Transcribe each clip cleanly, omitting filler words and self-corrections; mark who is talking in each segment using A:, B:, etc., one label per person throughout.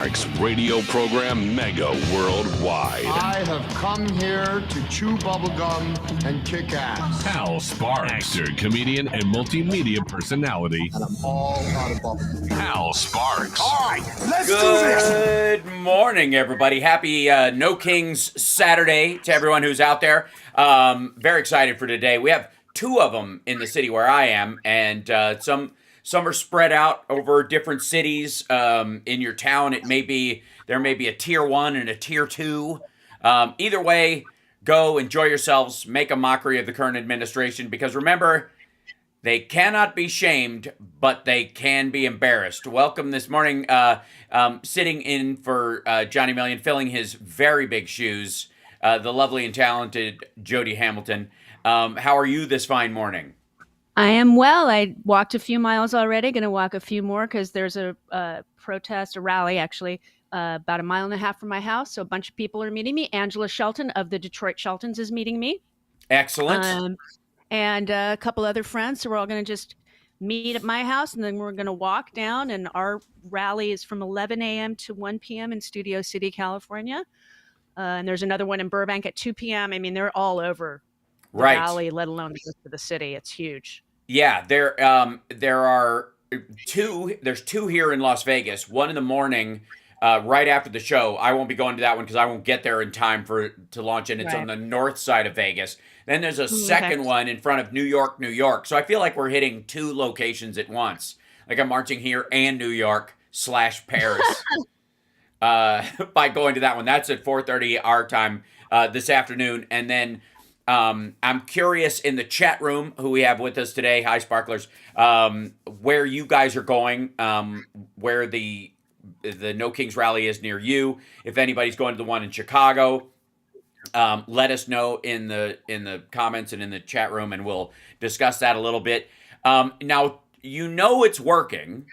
A: Radio program Mega Worldwide.
B: I have come here to chew bubblegum and kick ass.
A: Hal Sparks, actor, comedian, and multimedia personality.
B: And I'm all out of bubblegum.
A: Hal Sparks.
B: All right, let's do this.
C: Good morning, everybody. Happy No Kings Saturday to everyone who's out there. Very excited for today. We have two of them in the city where I am, and some are spread out over different cities. In your town, there may be a tier 1 and a tier 2. Either way, go enjoy yourselves, make a mockery of the current administration, because remember, they cannot be shamed, but they can be embarrassed. Welcome this morning, sitting in for Johnny Million, filling his very big shoes, the lovely and talented Jody Hamilton. How are you this fine morning?
D: I am well. I walked a few miles already, going to walk a few more because there's a protest, a rally actually, about a mile and a half from my house. So a bunch of people are meeting me. Angela Shelton of the Detroit Sheltons is meeting me.
C: Excellent.
D: And a couple other friends. So we're all going to just meet at my house, and then we're going to walk down. And our rally is from 11 a.m. to 1 p.m. in Studio City, California. And there's another one in Burbank at 2 p.m. I mean, they're all over the valley, let alone the rest of the city. It's huge.
C: Yeah, there are two. There's two here in Las Vegas. One in the morning, right after the show. I won't be going to that one because I won't get there in time to launch, and it's on the north side of Vegas. Then there's a second one in front of New York, New York. So I feel like we're hitting two locations at once. Like I'm marching here and New York / Paris by going to that one. That's at 4:30 our time this afternoon, and then. I'm curious in the chat room who we have with us today. Hi, Sparklers. Where you guys are going, where the No Kings rally is near you. If anybody's going to the one in Chicago, let us know in the comments and in the chat room, and we'll discuss that a little bit. Now, you know it's working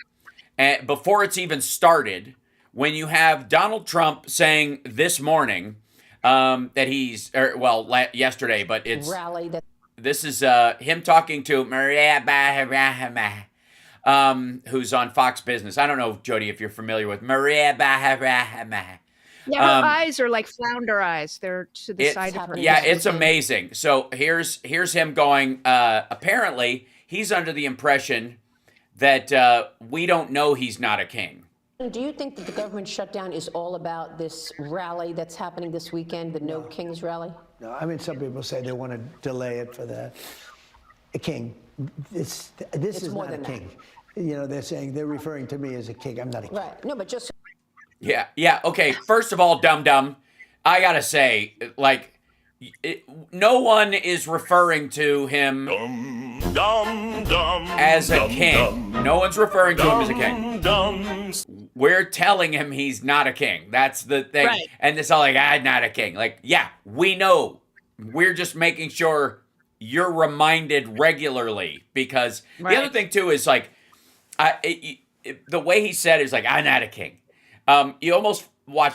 C: before it's even started when you have Donald Trump saying this morning that he's, yesterday, but it's rally. This is him talking to Maria Bahama, who's on Fox Business. I don't know, Jody, if you're familiar with Maria Bahama.
D: Yeah, her eyes are like flounder eyes. They're to the side of her.
C: Yeah, it's amazing. So here's him going. Apparently, he's under the impression that we don't know he's not a king.
E: Do you think that the government shutdown is all about this rally that's happening this weekend, the No Kings rally?
F: No, I mean, some people say they want to delay it for a king. This is
E: more
F: not a
E: than
F: king. You know, they're referring to me as a king. I'm not a king.
E: Right. No, but just.
C: Yeah. Okay. First of all, dum-dum, I gotta say, no one is referring to him as a king. No one's referring to him as a king. We're telling him he's not a king. That's the thing. Right. And it's all like, not a king. Like, yeah, we know. We're just making sure you're reminded regularly, because the other thing too is like, the way he said it is like, I'm not a king. You almost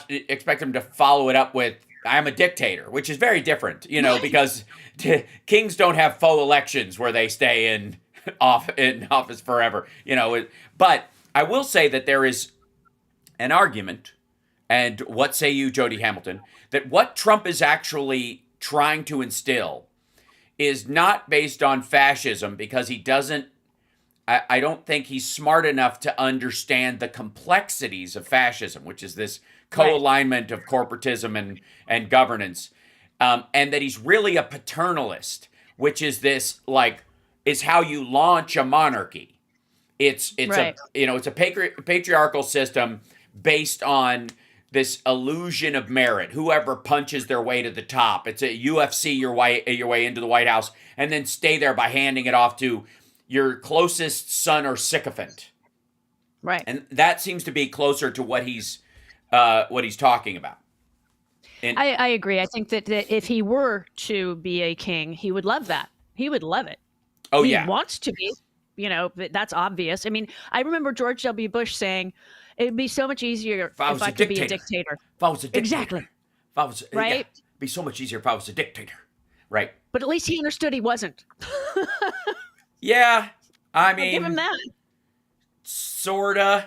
C: expect him to follow it up with, I'm a dictator, which is very different, because kings don't have faux elections where they stay in office forever, But I will say that there is an argument, and what say you, Jody Hamilton, that what Trump is actually trying to instill is not based on fascism, because he doesn't, I don't think he's smart enough to understand the complexities of fascism, which is this co-alignment of corporatism and governance, and that he's really a paternalist, which is this, is how you launch a monarchy. It's a patriarchal system based on this illusion of merit. Whoever punches their way to the top. It's a UFC your way into the White House, and then stay there by handing it off to your closest son or sycophant.
D: Right.
C: And that seems to be closer to what he's talking about. And
D: I agree. I think that if he were to be a king, he would love that. He would love it.
C: Oh, yeah.
D: He wants to be, that's obvious. I mean, I remember George W. Bush saying, it'd be so much easier if I could be a dictator.
C: If I was a dictator.
D: Exactly.
C: Right? Yeah, it'd be so much easier if I was a dictator. Right.
D: But at least he understood he wasn't.
C: Yeah. I mean.
D: I'll give him that.
C: Sorta.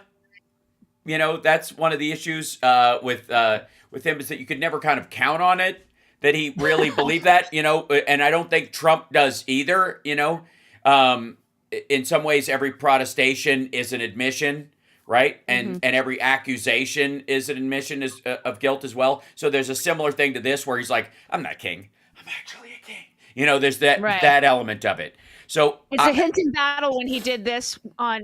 C: that's one of the issues with him, is that you could never kind of count on it, that he really believed that, and I don't think Trump does either, in some ways, every protestation is an admission, right? And every accusation is an admission of guilt as well. So there's a similar thing to this where he's like, I'm not king, I'm actually a king. There's that element of it. So
D: it's a hint in battle when he did this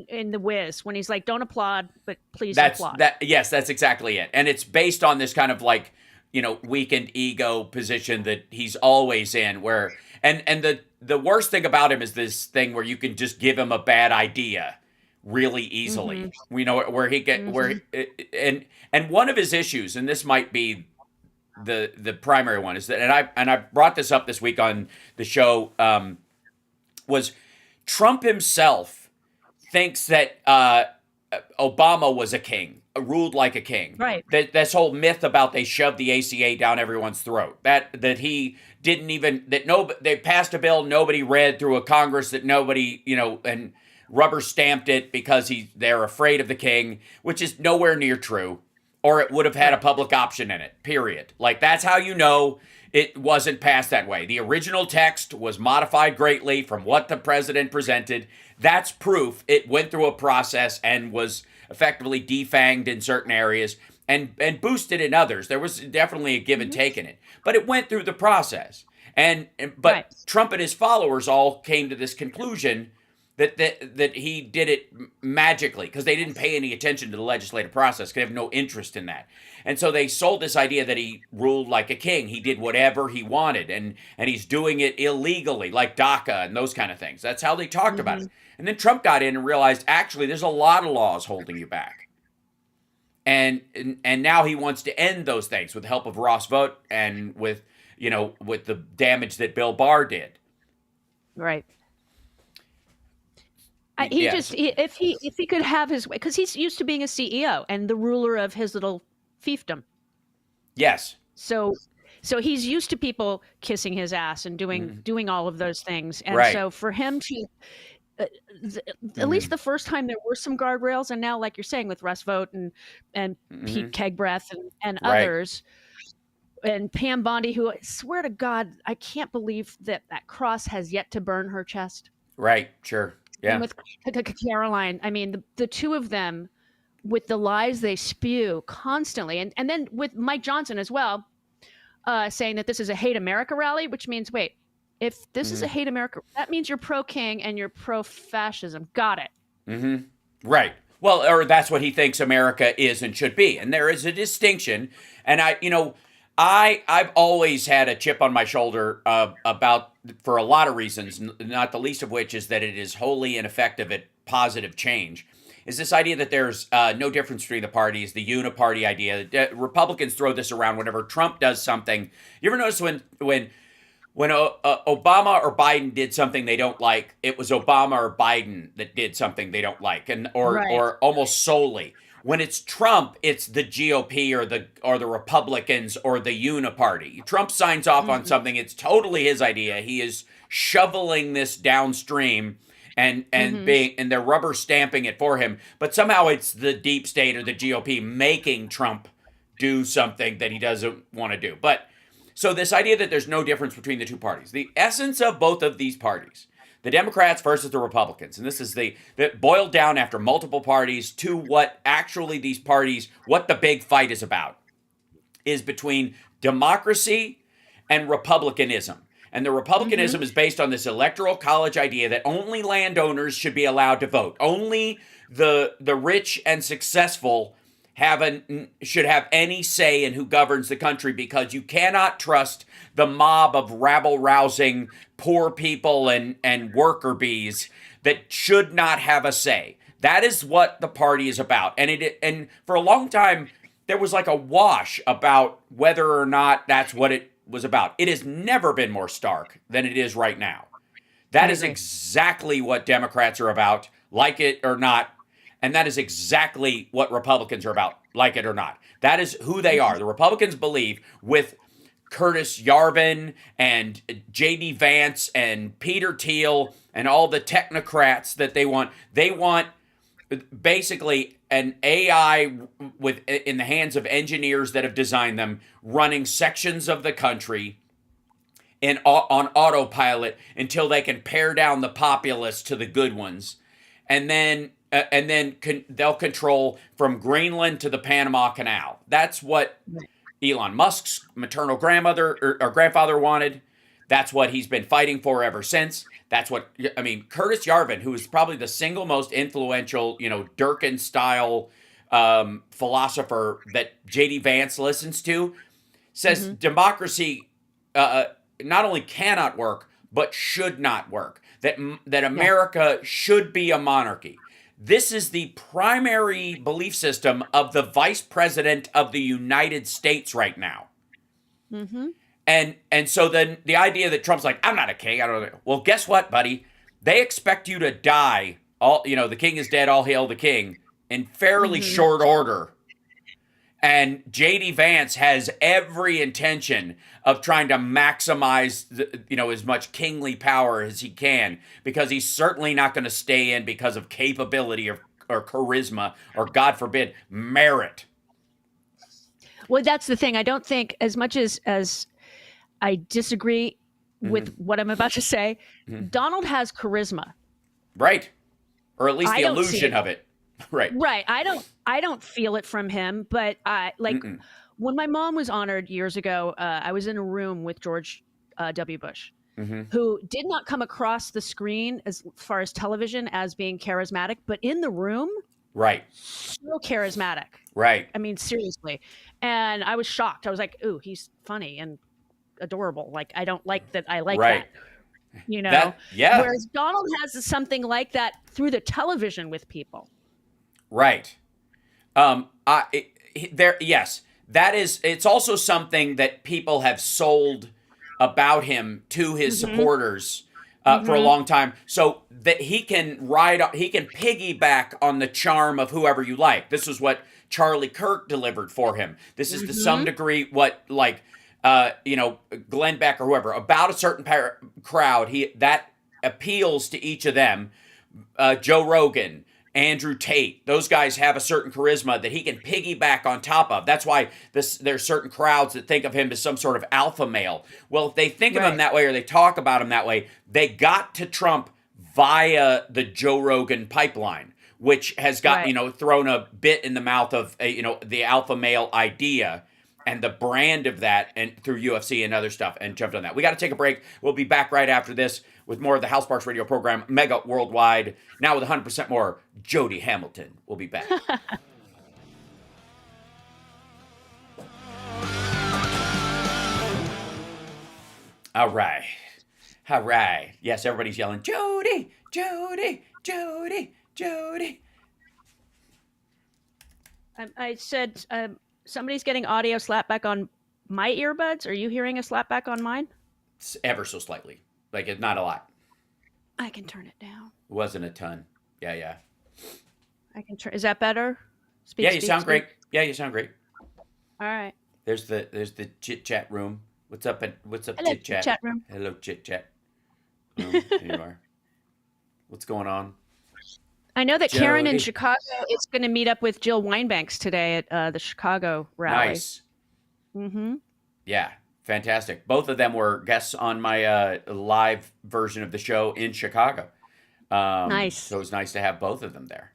D: in The Wiz, when he's like, don't applaud, but please applaud.
C: Yes, that's exactly it. And it's based on this kind of like, weakened ego position that he's always in, where, and the worst thing about him is this thing where you can just give him a bad idea really easily. Where he get and one of his issues, and this might be the primary one, is that, and I brought this up this week on the show, was Trump himself thinks that Obama was a king, ruled like a king.
D: Right.
C: This whole myth about they shoved the ACA down everyone's throat. That he didn't even, they passed a bill nobody read through a Congress, that nobody, and rubber stamped it because they're afraid of the king, which is nowhere near true, or it would have had a public option in it, period. Like, that's how it wasn't passed that way. The original text was modified greatly from what the president presented. That's proof it went through a process and was effectively defanged in certain areas and boosted in others. There was definitely a give and take in it, but it went through the process. But Trump and his followers all came to this conclusion that he did it magically, because they didn't pay any attention to the legislative process. They have no interest in that. And so they sold this idea that he ruled like a king. He did whatever he wanted, and he's doing it illegally, like DACA and those kind of things. That's how they talked about it. And then Trump got in and realized, actually, there's a lot of laws holding you back. And now he wants to end those things with the help of Ross Vogt and with the damage that Bill Barr did.
D: Right. If he could have his way, because he's used to being a CEO and the ruler of his little fiefdom.
C: Yes.
D: So he's used to people kissing his ass and doing all of those things. And
C: right.
D: So for him to, at least the first time, there were some guardrails, and now, like you're saying, with Russ Vogt and Pete Kegbreath and others, and Pam Bondi, who, I swear to God, I can't believe that cross has yet to burn her chest.
C: Right. Sure. Yeah.
D: And with Caroline, I mean, the two of them, with the lies they spew constantly, and then with Mike Johnson as well, saying that this is a hate America rally, which means, wait, if this is a hate America, that means you're pro-king and you're pro-fascism. Got it.
C: Right. Well, or that's what he thinks America is and should be. And there is a distinction. And I've always had a chip on my shoulder about, for a lot of reasons, not the least of which is that it is wholly ineffective at positive change, is this idea that there's no difference between the parties, the uniparty idea. Republicans throw this around whenever Trump does something. You ever notice when Obama or Biden did something they don't like, it was Obama or Biden that did something they don't like, or almost solely. When it's Trump, it's the GOP or the Republicans or the uniparty. Trump signs off on something, it's totally his idea. He is shoveling this downstream and they're rubber stamping it for him. But somehow it's the deep state or the GOP making Trump do something that he doesn't want to do. But so this idea that there's no difference between the two parties, the essence of both of these parties, the Democrats versus the Republicans, and this is that boiled down after multiple parties to what actually these parties, what the big fight is about, is between democracy and republicanism. And the republicanism is based on this electoral college idea that only landowners should be allowed to vote. Only the rich and successful should have any say in who governs the country, because you cannot trust the mob of rabble-rousing poor people and worker bees that should not have a say. That is what the party is about. And for a long time, there was like a wash about whether or not that's what it was about. It has never been more stark than it is right now. That is exactly what Democrats are about, like it or not. And that is exactly what Republicans are about, like it or not. That is who they are. The Republicans believe, with Curtis Yarvin and J.D. Vance and Peter Thiel and all the technocrats that they want basically an AI in the hands of engineers that have designed them, running sections of the country on autopilot until they can pare down the populace to the good ones, and then they'll control from Greenland to the Panama Canal. That's what Elon Musk's maternal grandmother or grandfather wanted. That's what he's been fighting for ever since. That's what, I mean, Curtis Yarvin, who is probably the single most influential, Durkin-style philosopher that J.D. Vance listens to, says democracy not only cannot work, but should not work. That America should be a monarchy. This is the primary belief system of the vice president of the United States right now. Mm-hmm. And so then the idea that Trump's like, I'm not a king. I don't know. Well, guess what, buddy? They expect you to die. The king is dead. All hail the king in fairly short order. And J.D. Vance has every intention of trying to maximize as much kingly power as he can, because he's certainly not going to stay in because of capability or charisma or, God forbid, merit.
D: Well, that's the thing. I don't think, as much as I disagree with what I'm about to say, Donald has charisma.
C: Right. Or at least the illusion of it. Right.
D: Right. I don't feel it from him, but when my mom was honored years ago, I was in a room with George W. Bush, who did not come across the screen as far as television as being charismatic, but in the room,
C: right,
D: so charismatic.
C: Right.
D: I mean, seriously. And I was shocked. I was like, ooh, he's funny and adorable. Like, I don't like that. I like that.
C: Yeah.
D: Whereas Donald has something like that through the television with people.
C: Right. Yes, that is. It's also something that people have sold about him to his supporters for a long time, so that he can piggyback on the charm of whoever you like. This is what Charlie Kirk delivered for him. This is to some degree what Glenn Beck or whoever, about a certain crowd. That appeals to each of them. Joe Rogan, Andrew Tate, those guys have a certain charisma that he can piggyback on top of. That's why there's certain crowds that think of him as some sort of alpha male. Well, if they think of him that way or they talk about him that way, they got to Trump via the Joe Rogan pipeline, which has got, thrown a bit in the mouth of, the alpha male idea and the brand of that, and through UFC and other stuff, and jumped on that. We got to take a break. We'll be back right after this with more of the House Sparks radio program, Mega Worldwide, now with 100% more Jody Hamilton. We'll be back. All right. Yes, everybody's yelling, Jody, Jody, Jody, Jody.
D: I said, somebody's getting audio slapback on my earbuds. Are you hearing a slapback on mine?
C: Ever so slightly. Like, it's not a lot.
D: I can turn it down.
C: It wasn't a ton. Yeah.
D: I can turn. Is that better?
C: You sound great. Yeah, you sound great.
D: All right.
C: There's the chit chat room. What's up?
D: Hello,
C: chit chat?
D: Chat room.
C: Hello, chit chat. There you are. What's going on?
D: I know that Karen in Chicago is going to meet up with Jill Wine-Banks today at the Chicago rally.
C: Nice. Yeah, fantastic. Both of them were guests on my live version of the show in Chicago.
D: Nice.
C: So it was nice to have both of them there.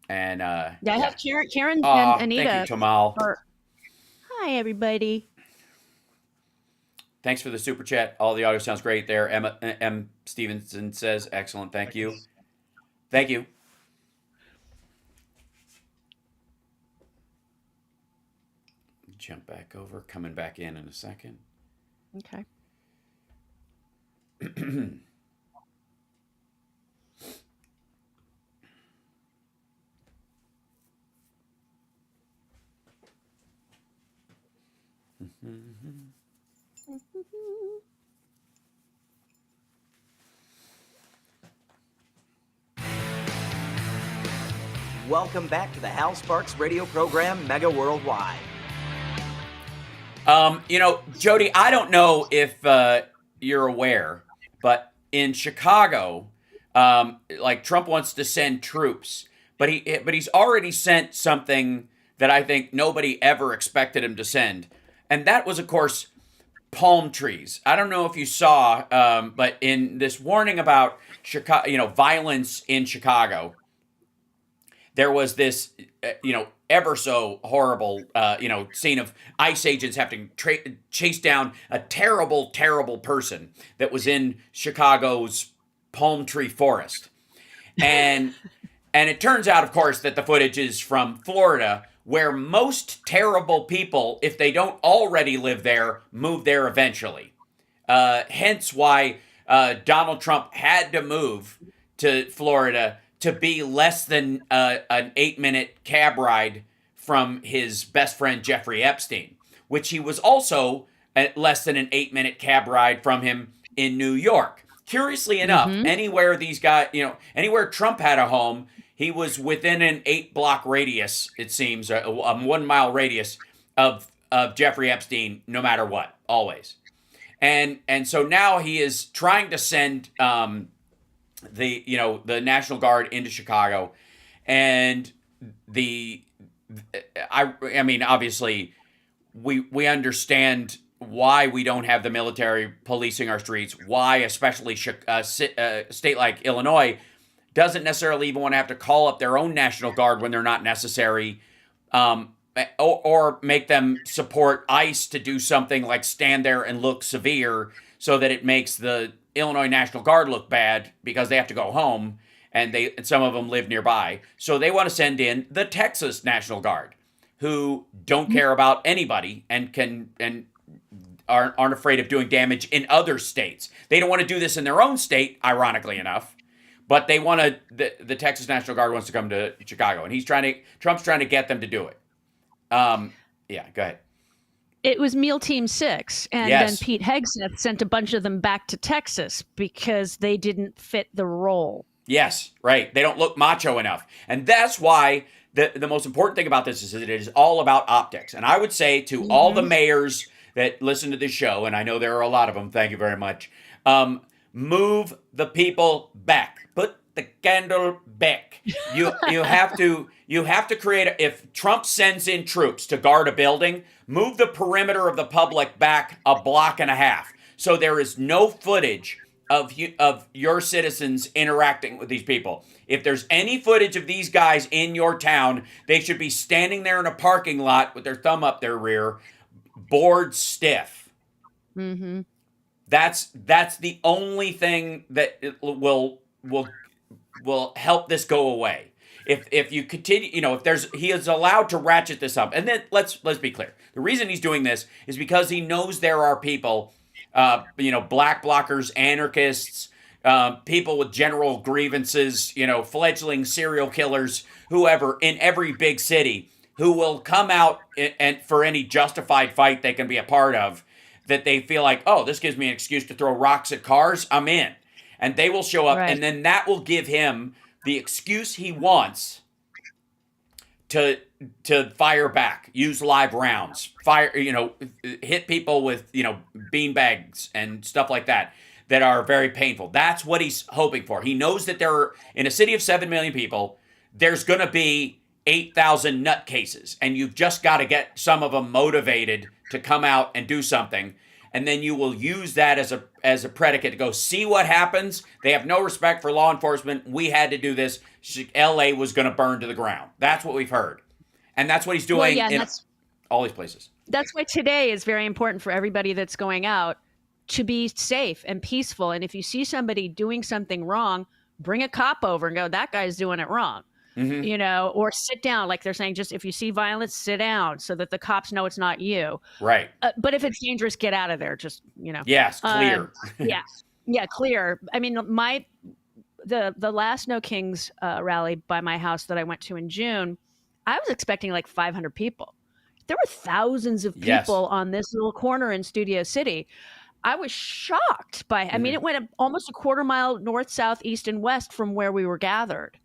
C: And
D: I have Karen and Anita.
C: Thank you, Tamal.
D: Hi, everybody.
C: Thanks for the super chat. All the audio sounds great there. M. Stevenson says, excellent. Thank you. Thank you. Jump back over. Coming back in a second.
D: Okay.
G: Welcome back to the Hal Sparks radio program, Mega Worldwide.
C: Jody, I don't know if you're aware, but in Chicago, like Trump wants to send troops, but he's already sent something that I think nobody ever expected him to send, and that was, of course, palm trees. I don't know if you saw, but in this warning about Chicago, violence in Chicago, there was this, ever so horrible, scene of ICE agents having to chase down a terrible, terrible person that was in Chicago's palm tree forest. And it turns out, of course, that the footage is from Florida, where most terrible people, if they don't already live there, move there eventually. Hence why Donald Trump had to move to Florida to be less than an 8-minute cab ride from his best friend Jeffrey Epstein, which he was also less than an 8-minute cab ride from him in New York. Curiously enough, anywhere these guys, anywhere Trump had a home, he was within an 8-block radius, it seems, a 1-mile radius of Jeffrey Epstein, no matter what, always. And so now he is trying to send the National Guard into Chicago, and I mean, obviously, we understand why we don't have the military policing our streets, why especially a state like Illinois doesn't necessarily even want to have to call up their own National Guard when they're not necessary, or make them support ICE to do something like stand there and look severe so that it makes the Illinois National Guard look bad because they have to go home and some of them live nearby. So they want to send in the Texas National Guard, who don't care about anybody and aren't afraid of doing damage in other states. They don't want to do this in their own state, ironically enough, but they want to. The Texas National Guard wants to come to Chicago, and Trump's trying to get them to do it. Yeah, go ahead.
D: It was Meal Team 6, and
C: Yes.
D: then Pete Hegseth sent a bunch of them back to Texas because they didn't fit the role.
C: Yes, right. They don't look macho enough. And that's why the most important thing about this is that it is all about optics. And I would say to all the mayors that listen to this show, and I know there are a lot of them, thank you very much, move the people back. Put the candle back. You have to create if Trump sends in troops to guard a building, move the perimeter of the public back 1.5 blocks so there is no footage of your citizens interacting with these people. If there's any footage of these guys in your town, they should be standing there in a parking lot with their thumb up their rear, bored stiff.
D: Mm-hmm.
C: That's the only thing that will help this go away. If you continue, if he is allowed to ratchet this up, and then let's be clear. The reason he's doing this is because he knows there are people, black blockers, anarchists, people with general grievances, fledgling serial killers, whoever in every big city who will come out and for any justified fight they can be a part of, that they feel like, oh, this gives me an excuse to throw rocks at cars, I'm in. And they will show up,
D: Right.
C: and then that will give him the excuse he wants to fire back, use live rounds, hit people with, bean bags and stuff like that are very painful. That's what he's hoping for. He knows that in a city of 7 million people, there's going to be 8,000 nutcases, and you've just got to get some of them motivated to come out and do something. And then you will use that as a predicate to go, see what happens. They have no respect for law enforcement. We had to do this. LA was going to burn to the ground. That's what we've heard. And that's what he's doing in all these places.
D: That's why today is very important for everybody that's going out to be safe and peaceful. And if you see somebody doing something wrong, bring a cop over and go, that guy's doing it wrong. Mm-hmm. Or sit down, like they're saying, just if you see violence, sit down so that the cops know it's not you.
C: Right.
D: But if it's dangerous, get out of there. Just,
C: Yes, clear.
D: Yeah, clear. I mean, the last No Kings rally by my house that I went to in June, I was expecting like 500 people. There were thousands of people on this little corner in Studio City. I was shocked by, I mean, it went almost a quarter mile north, south, east, and west from where we were gathered.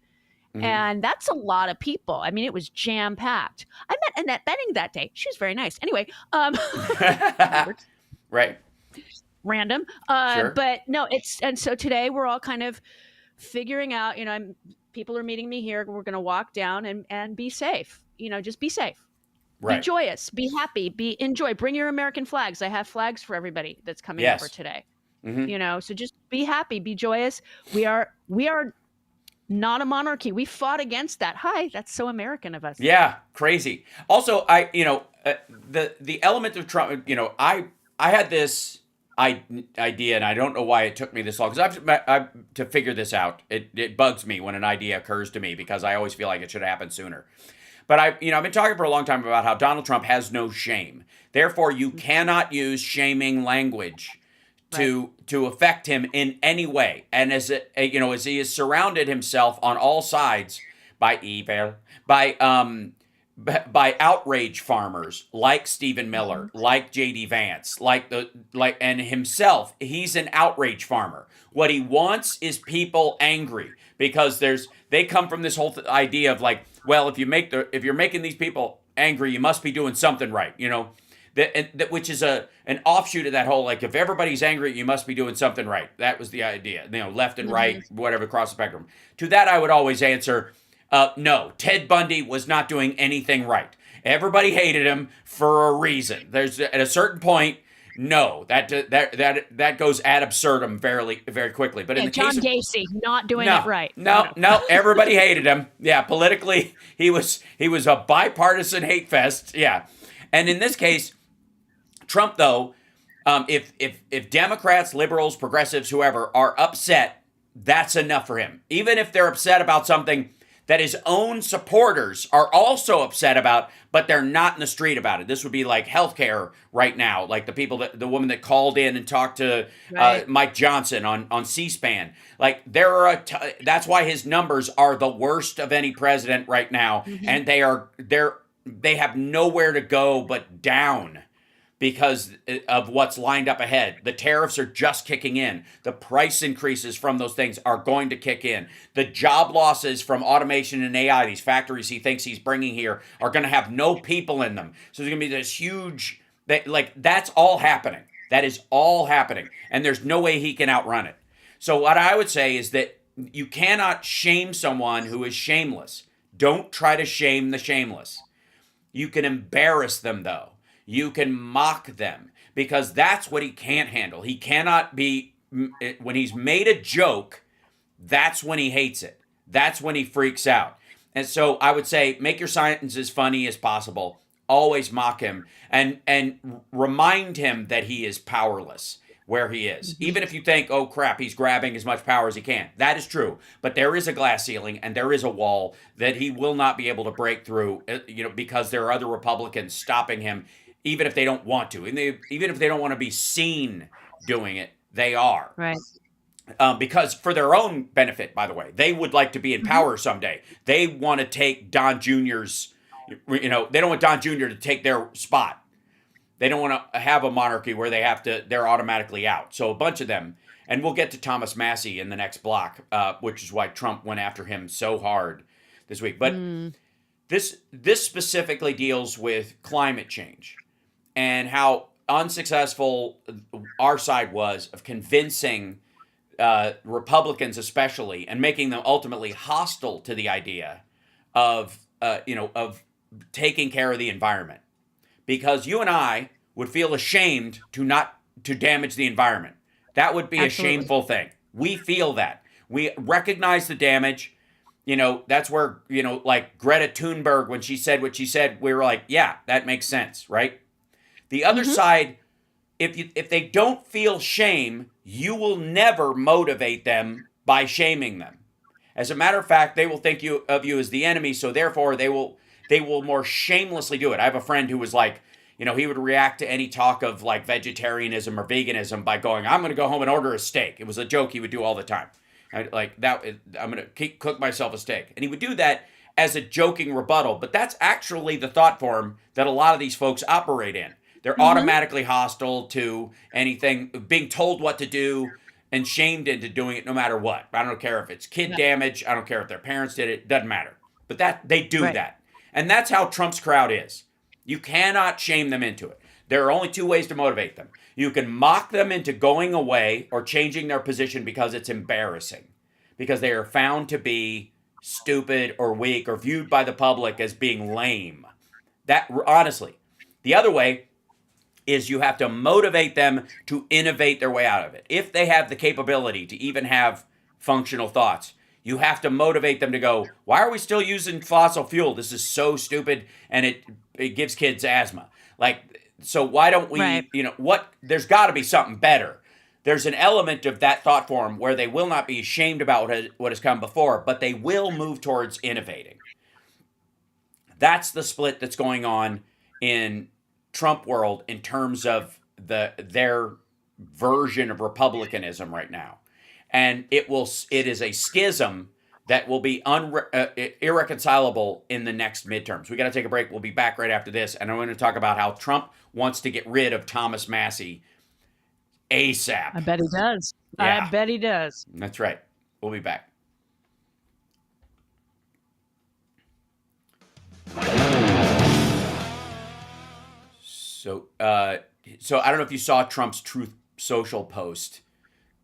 D: And that's a lot of people. I mean, it was jam packed. I met Annette Benning that day. She was very nice. Anyway,
C: right.
D: Random.
C: Sure.
D: But no, and so today we're all kind of figuring out, people are meeting me here. We're going to walk down and be safe. Just be safe.
C: Right.
D: Be joyous. Be happy. Enjoy. Bring your American flags. I have flags for everybody that's coming
C: Yes.
D: over today.
C: Mm-hmm.
D: So just be happy. Be joyous. We are not a monarchy. We fought against that. Hi, that's so American of us.
C: Yeah, crazy. Also, the element of Trump, I had this idea, and I don't know why it took me this long, because I've to figure this out. It bugs me when an idea occurs to me, because I always feel like it should happen sooner. But I've been talking for a long time about how Donald Trump has no shame. Therefore, you cannot use shaming language to affect him in any way. And as he has surrounded himself on all sides by evil, by outrage farmers like Stephen Miller, like J.D. Vance, and himself, he's an outrage farmer. What he wants is people angry, because they come from this whole idea of like, well, if you're making these people angry, you must be doing something right, which is an offshoot of that whole, like, if everybody's angry, you must be doing something right. That was the idea, left and right, whatever, across the spectrum. To that, I would always answer, no, Ted Bundy was not doing anything right. Everybody hated him for a reason. There's at a certain point, no, that goes ad absurdum very, very quickly. But in the
D: John
C: case
D: Gacy not doing it right.
C: No, everybody hated him. Yeah, politically, he was a bipartisan hate fest. Yeah, and in this case, Trump, though, if Democrats, liberals, progressives, whoever are upset, that's enough for him. Even if they're upset about something that his own supporters are also upset about, but they're not in the street about it. This would be like healthcare right now, like the woman that called in and talked to Mike Johnson on C-SPAN. Like that's why his numbers are the worst of any president right now, and they have nowhere to go but down, because of what's lined up ahead. The tariffs are just kicking in. The price increases from those things are going to kick in. The job losses from automation and AI, these factories he thinks he's bringing here, are going to have no people in them. So there's going to be this huge, that's all happening. That is all happening. And there's no way he can outrun it. So what I would say is that you cannot shame someone who is shameless. Don't try to shame the shameless. You can embarrass them, though. You can mock them, because that's what he can't handle. He cannot be, when he's made a joke, that's when he hates it. That's when he freaks out. And so I would say, make your sentence as funny as possible. Always mock him and remind him that he is powerless where he is. Even if you think, oh crap, he's grabbing as much power as he can. That is true. But there is a glass ceiling and there is a wall that he will not be able to break through, because there are other Republicans stopping him. Even if they don't want to, and even if they don't want to be seen doing it, they are.
D: Right.
C: Because for their own benefit, by the way, they would like to be in power someday. They want to take Don Jr.'s, they don't want Don Jr. to take their spot. They don't want to have a monarchy where they're automatically out. So a bunch of them, and we'll get to Thomas Massie in the next block, which is why Trump went after him so hard this week. But this specifically deals with climate change, and how unsuccessful our side was of convincing Republicans, especially, and making them ultimately hostile to the idea of taking care of the environment. Because you and I would feel ashamed to damage the environment. That would be
D: Absolutely.
C: a shameful thing. We feel that. We recognize the damage. That's where, like Greta Thunberg, when she said what she said, we were like, yeah, that makes sense, right? The other side, if they don't feel shame, you will never motivate them by shaming them. As a matter of fact, they will think of you as the enemy, so therefore they will more shamelessly do it. I have a friend who was like, he would react to any talk of like vegetarianism or veganism by going, I'm going to go home and order a steak. It was a joke he would do all the time. I'm going to cook myself a steak. And he would do that as a joking rebuttal, but that's actually the thought form that a lot of these folks operate in. They're automatically hostile to anything, being told what to do and shamed into doing it no matter what. I don't care if it's kid damage. I don't care if their parents did it. Doesn't matter. But they do that. And that's how Trump's crowd is. You cannot shame them into it. There are only two ways to motivate them. You can mock them into going away or changing their position because it's embarrassing. because they are found to be stupid or weak or viewed by the public as being lame. That, honestly. The other way is you have to motivate them to innovate their way out of it. If they have the capability to even have functional thoughts, you have to motivate them to go, why are we still using fossil fuel? This is so stupid, and it gives kids asthma. Like, so why don't we,
D: Right.
C: there's got to be something better. There's an element of that thought form where they will not be ashamed about what has come before, but they will move towards innovating. That's the split that's going on in Trump world in terms of their version of republicanism right now. And it is a schism that will be irreconcilable in the next midterms. We got to take a break. We'll be back right after this, and I'm going to talk about how Trump wants to get rid of Thomas Massie ASAP.
D: I bet he does.
C: Yeah.
D: I bet he does.
C: That's right. We'll be back. So I don't know if you saw Trump's Truth Social post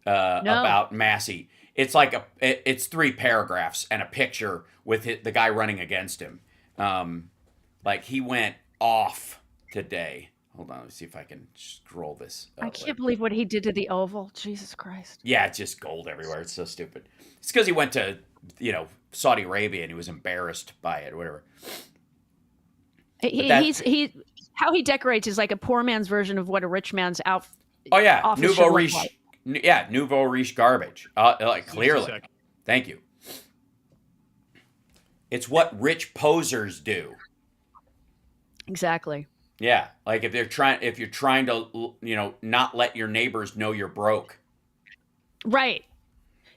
C: about Massie. It's like it's 3 paragraphs and a picture with the guy running against him. Like he went off today. Hold on, let me see if I can scroll this up.
D: I can't believe what he did to the Oval. Jesus Christ.
C: Yeah, it's just gold everywhere. It's so stupid. It's because he went to, Saudi Arabia and he was embarrassed by it or whatever.
D: How he decorates is like a poor man's version of what a rich man's
C: Oh yeah,
D: office
C: nouveau
D: should look
C: riche.
D: like.
C: Yeah, nouveau riche garbage. Like clearly. Thank you. It's what rich posers do.
D: Exactly.
C: Yeah, like if you're trying to, not let your neighbors know you're broke.
D: Right.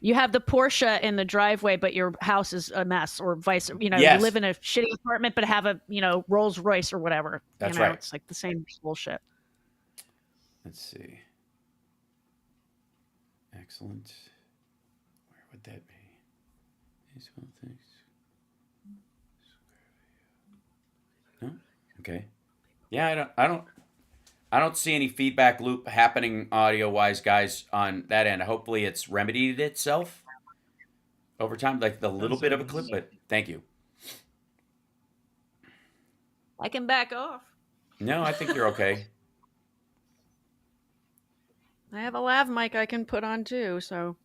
D: You have the Porsche in the driveway, but your house is a mess, or vice.
C: Yes.
D: You live in a shitty apartment, but have a Rolls Royce or whatever.
C: That's right.
D: It's like the same bullshit.
C: Let's see. Excellent. Where would that be? These one things. No? Okay. Yeah, I don't see any feedback loop happening audio-wise, guys, on that end. Hopefully it's remedied itself over time, like the little bit of a clip, but thank you.
D: I can back off.
C: No, I think you're okay.
D: I have a lav mic I can put on too, so.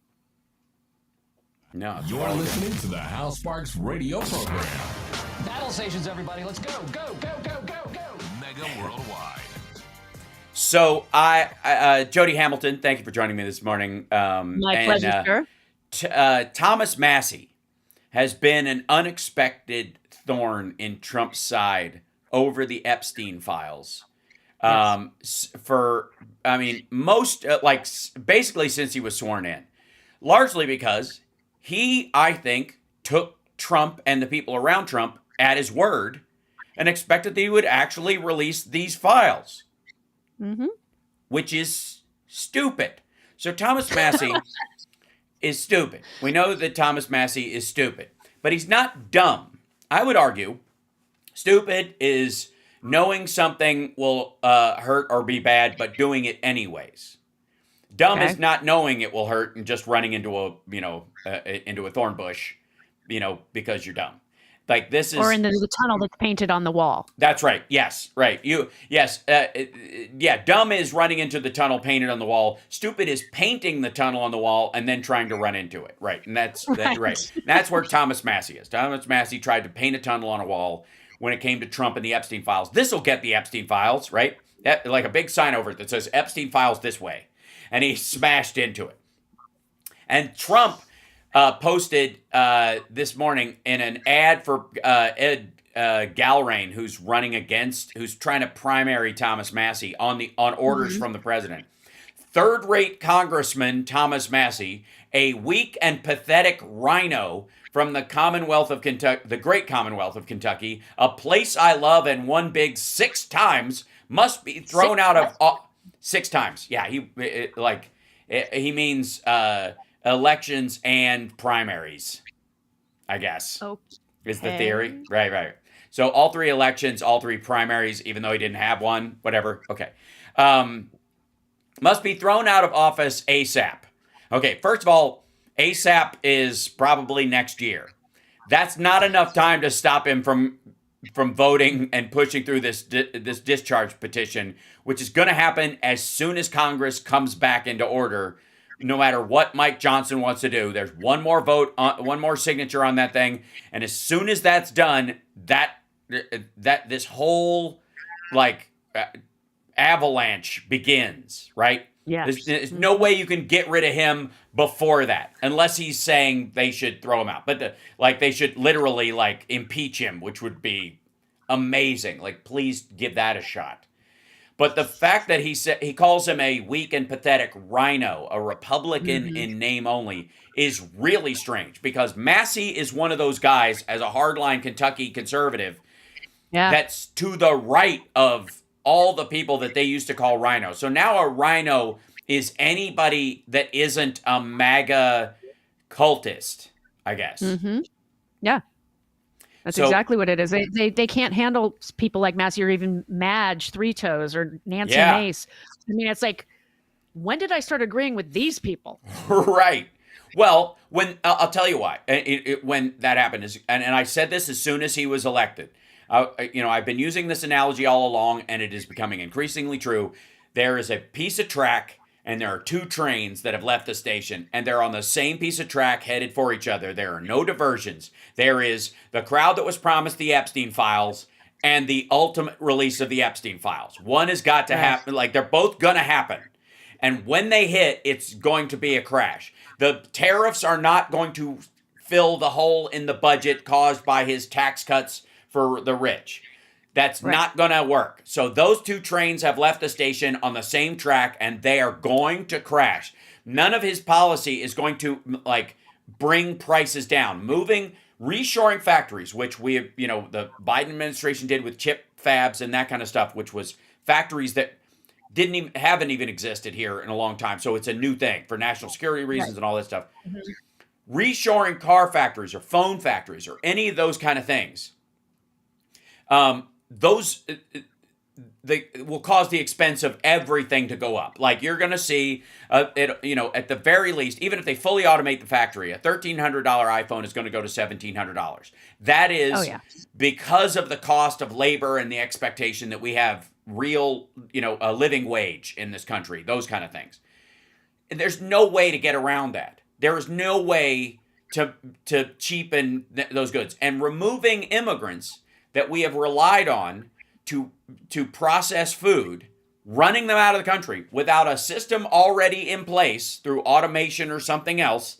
C: No. it's
A: You're
C: all good.
A: listening to the Hal Sparks radio program.
H: Battle stations, everybody. Let's go, go, go, go, go, go.
A: Mega Worldwide.
C: So Jody Hamilton, thank you for joining me this morning.
D: My pleasure, sir.
C: Thomas Massie has been an unexpected thorn in Trump's side over the Epstein files.
D: Yes.
C: Basically since he was sworn in. Largely because he, I think, took Trump and the people around Trump at his word and expected that he would actually release these files.
D: Mm-hmm.
C: Which is stupid. So Thomas Massie is stupid. We know that Thomas Massie is stupid, but he's not dumb. I would argue stupid is knowing something will hurt or be bad, but doing it anyways. Dumb is not knowing it will hurt and just running into a thorn bush, because you're dumb. Like this is,
D: or in the tunnel that's painted on the wall.
C: That's right. Yes, right. Dumb is running into the tunnel painted on the wall. Stupid is painting the tunnel on the wall and then trying to run into it. Right, and that's right. That's where Thomas Massie is. Thomas Massie tried to paint a tunnel on a wall when it came to Trump and the Epstein files. This will get the Epstein files, right? Like a big sign over it that says Epstein files this way, and he smashed into it. And Trump posted this morning in an ad for Ed Galrain, who's trying to primary Thomas Massie on orders from the president. Third-rate Congressman Thomas Massie, a weak and pathetic rhino from the Commonwealth of Kentucky, the great Commonwealth of Kentucky, a place I love and won big 6 times, must be thrown out of 6 times. Yeah, he means elections and primaries, I guess.
D: Okay.
C: Is the theory. Right. So all 3 elections, all 3 primaries, even though he didn't have one, whatever. Okay. Must be thrown out of office ASAP. Okay, first of all, ASAP is probably next year. That's not enough time to stop him from voting and pushing through this discharge petition, which is going to happen as soon as Congress comes back into order. No matter what Mike Johnson wants to do, there's one more vote, one more signature on that thing, and as soon as that's done, that this whole avalanche begins, right?
D: Yeah.
C: There's no way you can get rid of him before that, unless he's saying they should throw him out. But they should literally impeach him, which would be amazing. Please give that a shot. But the fact that he calls him a weak and pathetic rhino, a Republican in name only, is really strange, because Massey is one of those guys, as a hardline Kentucky conservative, that's to the right of all the people that they used to call rhino. So now a rhino is anybody that isn't a MAGA cultist, I guess.
D: Yeah. That's exactly what it is. They can't handle people like Massey or even Madge Three Toes or Nancy Mace. I mean, it's like, when did I start agreeing with these people?
C: Right. Well, when I'll tell you why. When that happened is, and I said this as soon as he was elected. I've been using this analogy all along, and it is becoming increasingly true. There is a piece of track, and there are two trains that have left the station, and they're on the same piece of track headed for each other. There are no diversions. There is the crowd that was promised the Epstein files and the ultimate release of the Epstein files. One has got to happen. They're both going to happen. And when they hit, it's going to be a crash. The tariffs are not going to fill the hole in the budget caused by his tax cuts for the rich. That's not going to work. So those two trains have left the station on the same track, and they are going to crash. None of his policy is going to bring prices down. Reshoring factories, which the Biden administration did with chip fabs and that kind of stuff, which was factories that haven't even existed here in a long time. So it's a new thing for national security reasons and all that stuff. Reshoring car factories or phone factories or any of those kind of things. Those they will cause the expense of everything to go up. You're going to see, at the very least, even if they fully automate the factory, a $1,300 iPhone is going to go to $1,700. That is because of the cost of labor and the expectation that we have real, a living wage in this country, those kind of things. And there's no way to get around that. There is no way to cheapen those goods. And removing immigrants that we have relied on to process food, running them out of the country without a system already in place through automation or something else,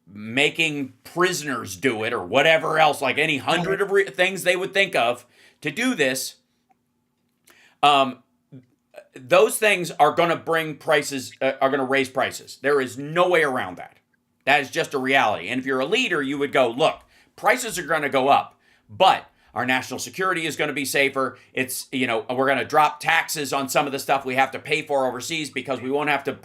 C: making prisoners do it or whatever else, like any hundred of things they would think of to do this. Those things are going to bring prices, are going to raise prices. There is no way around that. That is just a reality. And if you're a leader, you would go, look, prices are going to go up, but our national security is going to be safer. It's, we're going to drop taxes on some of the stuff we have to pay for overseas because we won't have to,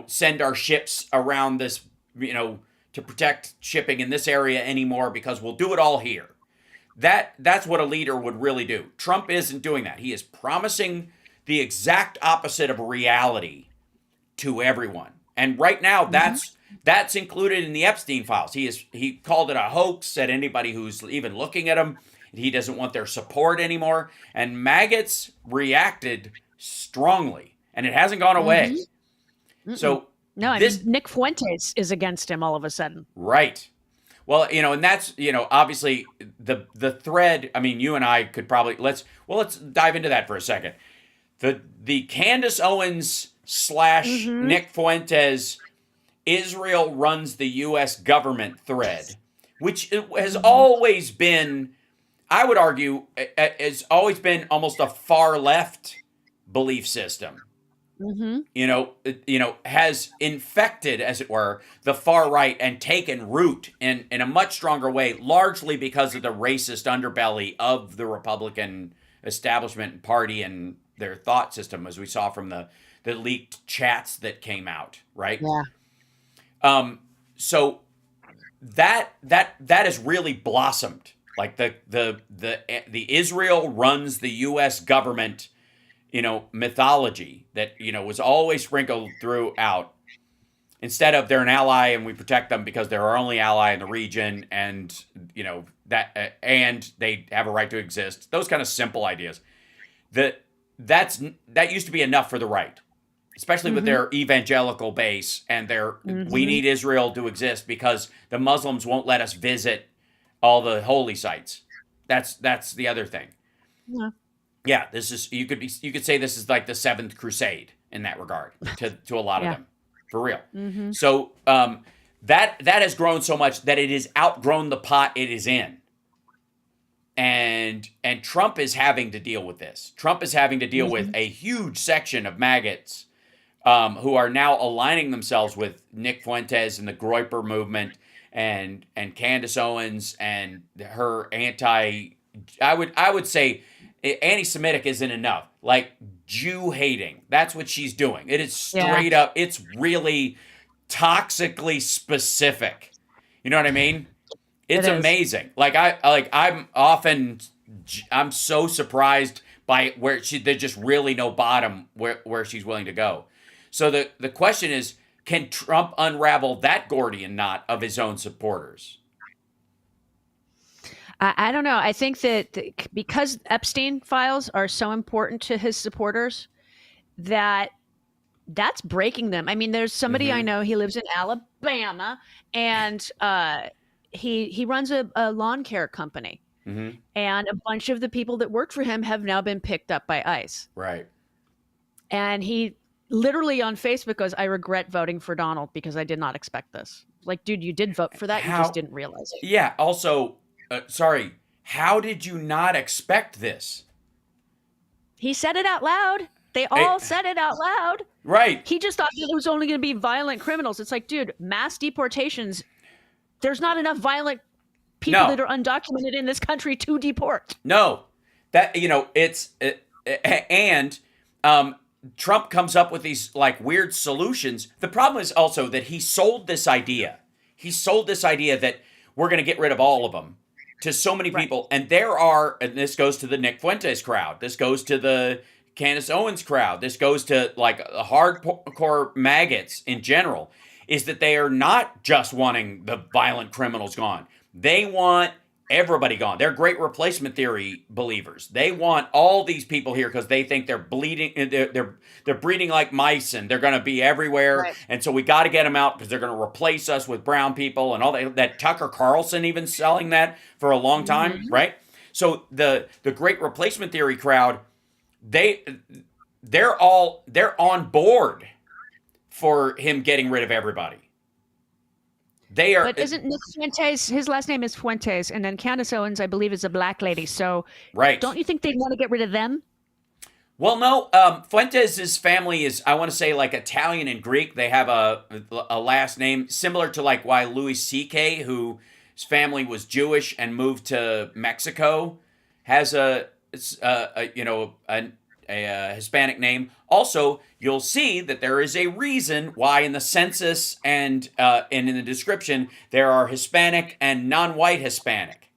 C: send our ships around this, to protect shipping in this area anymore because we'll do it all here. That's what a leader would really do. Trump isn't doing that. He is promising the exact opposite of reality to everyone. And right now, that's included in the Epstein files. He called it a hoax, said anybody who's even looking at him, he doesn't want their support anymore. And maggots reacted strongly, and it hasn't gone away. So
D: Nick Fuentes is against him all of a sudden.
C: Right. Well, and that's, obviously the thread. I mean, you and I could probably let's dive into that for a second. The Candace Owens / Nick Fuentes Israel runs the U.S. government thread, which has always been, I would argue, has always been almost a far left belief system. Has infected, as it were, the far right and taken root in a much stronger way, largely because of the racist underbelly of the Republican establishment party and their thought system, as we saw from the leaked chats that came out, right? Yeah. So that has really blossomed. Like the Israel runs the U.S. government, mythology that, was always sprinkled throughout, instead of they're an ally and we protect them because they're our only ally in the region, and and they have a right to exist. Those kind of simple ideas. That used to be enough for the right, especially with their evangelical base and their we need Israel to exist because the Muslims won't let us visit all the holy sites. That's the other thing.
D: Yeah.
C: Yeah, this is you could say this is like the Seventh Crusade in that regard to a lot of them, for real. So that has grown so much that it has outgrown the pot it is in, and Trump is having to deal with this. Trump is having to deal with a huge section of maggots who are now aligning themselves with Nick Fuentes and the Groyper movement and Candace Owens and her I would say anti-Semitic isn't enough. Like Jew hating. That's what she's doing. It is straight up. It's really toxically specific. You know what I mean? It's amazing. Like I'm so surprised by where there's just really no bottom where she's willing to go. So the question is, can Trump unravel that Gordian knot of his own supporters?
D: I don't know. I think that because Epstein files are so important to his supporters, that's breaking them. I mean, there's somebody I know. He lives in Alabama, and he runs a lawn care company, and a bunch of the people that worked for him have now been picked up by ICE.
C: Right.
D: And he literally on Facebook goes, "I regret voting for Donald because I did not expect this." Like, dude, you did vote for that. You just didn't realize it.
C: Yeah. Also. Sorry, how did you not expect this?
D: He said it out loud. They all said it out loud.
C: Right.
D: He just thought that it was only going to be violent criminals. It's like, dude, mass deportations, there's not enough violent people that are undocumented in this country to deport.
C: No. That, it's, and Trump comes up with these like weird solutions. The problem is also that he sold this idea. He sold this idea that we're going to get rid of all of them to so many people. And and this goes to the Nick Fuentes crowd. This goes to the Candace Owens crowd. This goes to like the hardcore maggots in general, is that they are not just wanting the violent criminals gone. They want everybody gone. They're great replacement theory believers. They want all these people here because they think they're bleeding. They're breeding like mice and they're going to be everywhere. Right. And so we got to get them out because they're going to replace us with brown people and all that. That Tucker Carlson even selling that for a long time, right? So the great replacement theory crowd, they're on board for him getting rid of everybody. They are.
D: But isn't Nick Fuentes, his last name is Fuentes, and then Candace Owens, I believe, is a black lady. So don't you think they'd want to get rid of them?
C: Well, no. Fuentes' family is, I want to say, like Italian and Greek. They have a last name similar to like why Louis C.K., whose family was Jewish and moved to Mexico, has a Hispanic name. Also, you'll see that there is a reason why in the census and in the description there are Hispanic and non-white Hispanic.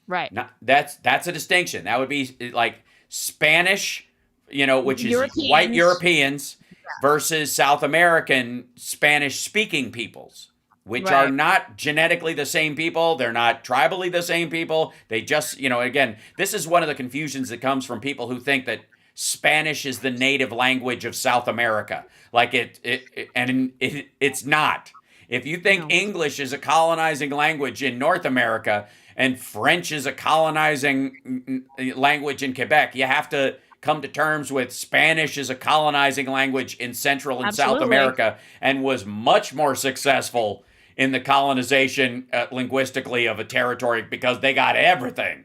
D: Right.
C: That's a distinction. That would be like Spanish, which is
D: Europeans.
C: White Europeans versus South American Spanish-speaking peoples, which are not genetically the same people. They're not tribally the same people. They just, again, this is one of the confusions that comes from people who think that Spanish is the native language of South America. Like it's not. If you think English is a colonizing language in North America and French is a colonizing language in Quebec, you have to come to terms with Spanish is a colonizing language in Central and South America and was much more successful in the colonization linguistically of a territory because they got everything.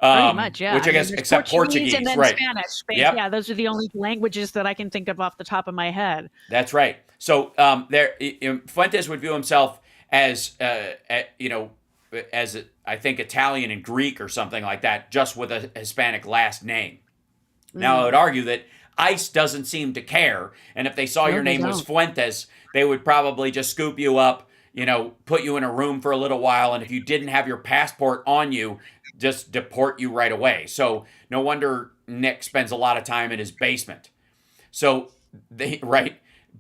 D: Pretty much, yeah.
C: Which I guess, except Portuguese,
D: and then
C: right?
D: Spanish.
C: Yep.
D: Yeah, those are the only languages that I can think of off the top of my head.
C: That's right. So Fuentes would view himself as, I think Italian and Greek or something like that, just with a Hispanic last name. Now, I would argue that ICE doesn't seem to care, and if they saw your name was Fuentes, they would probably just scoop you up, put you in a room for a little while, and if you didn't have your passport on you, just deport you right away. So no wonder Nick spends a lot of time in his basement. So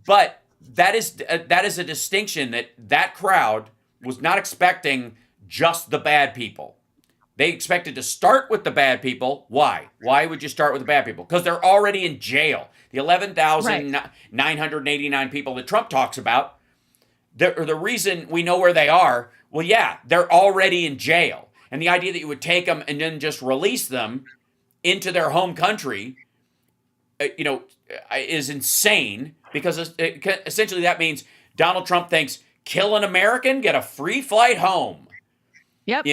C: but that is a distinction that crowd was not expecting just the bad people. They expected to start with the bad people. Why? Why would you start with the bad people? Because they're already in jail. The 11,989 people that Trump talks about, the reason we know where they are, well, yeah, they're already in jail. And the idea that you would take them and then just release them into their home country, is insane, because essentially that means Donald Trump thinks kill an American, get a free flight home.
D: Yep.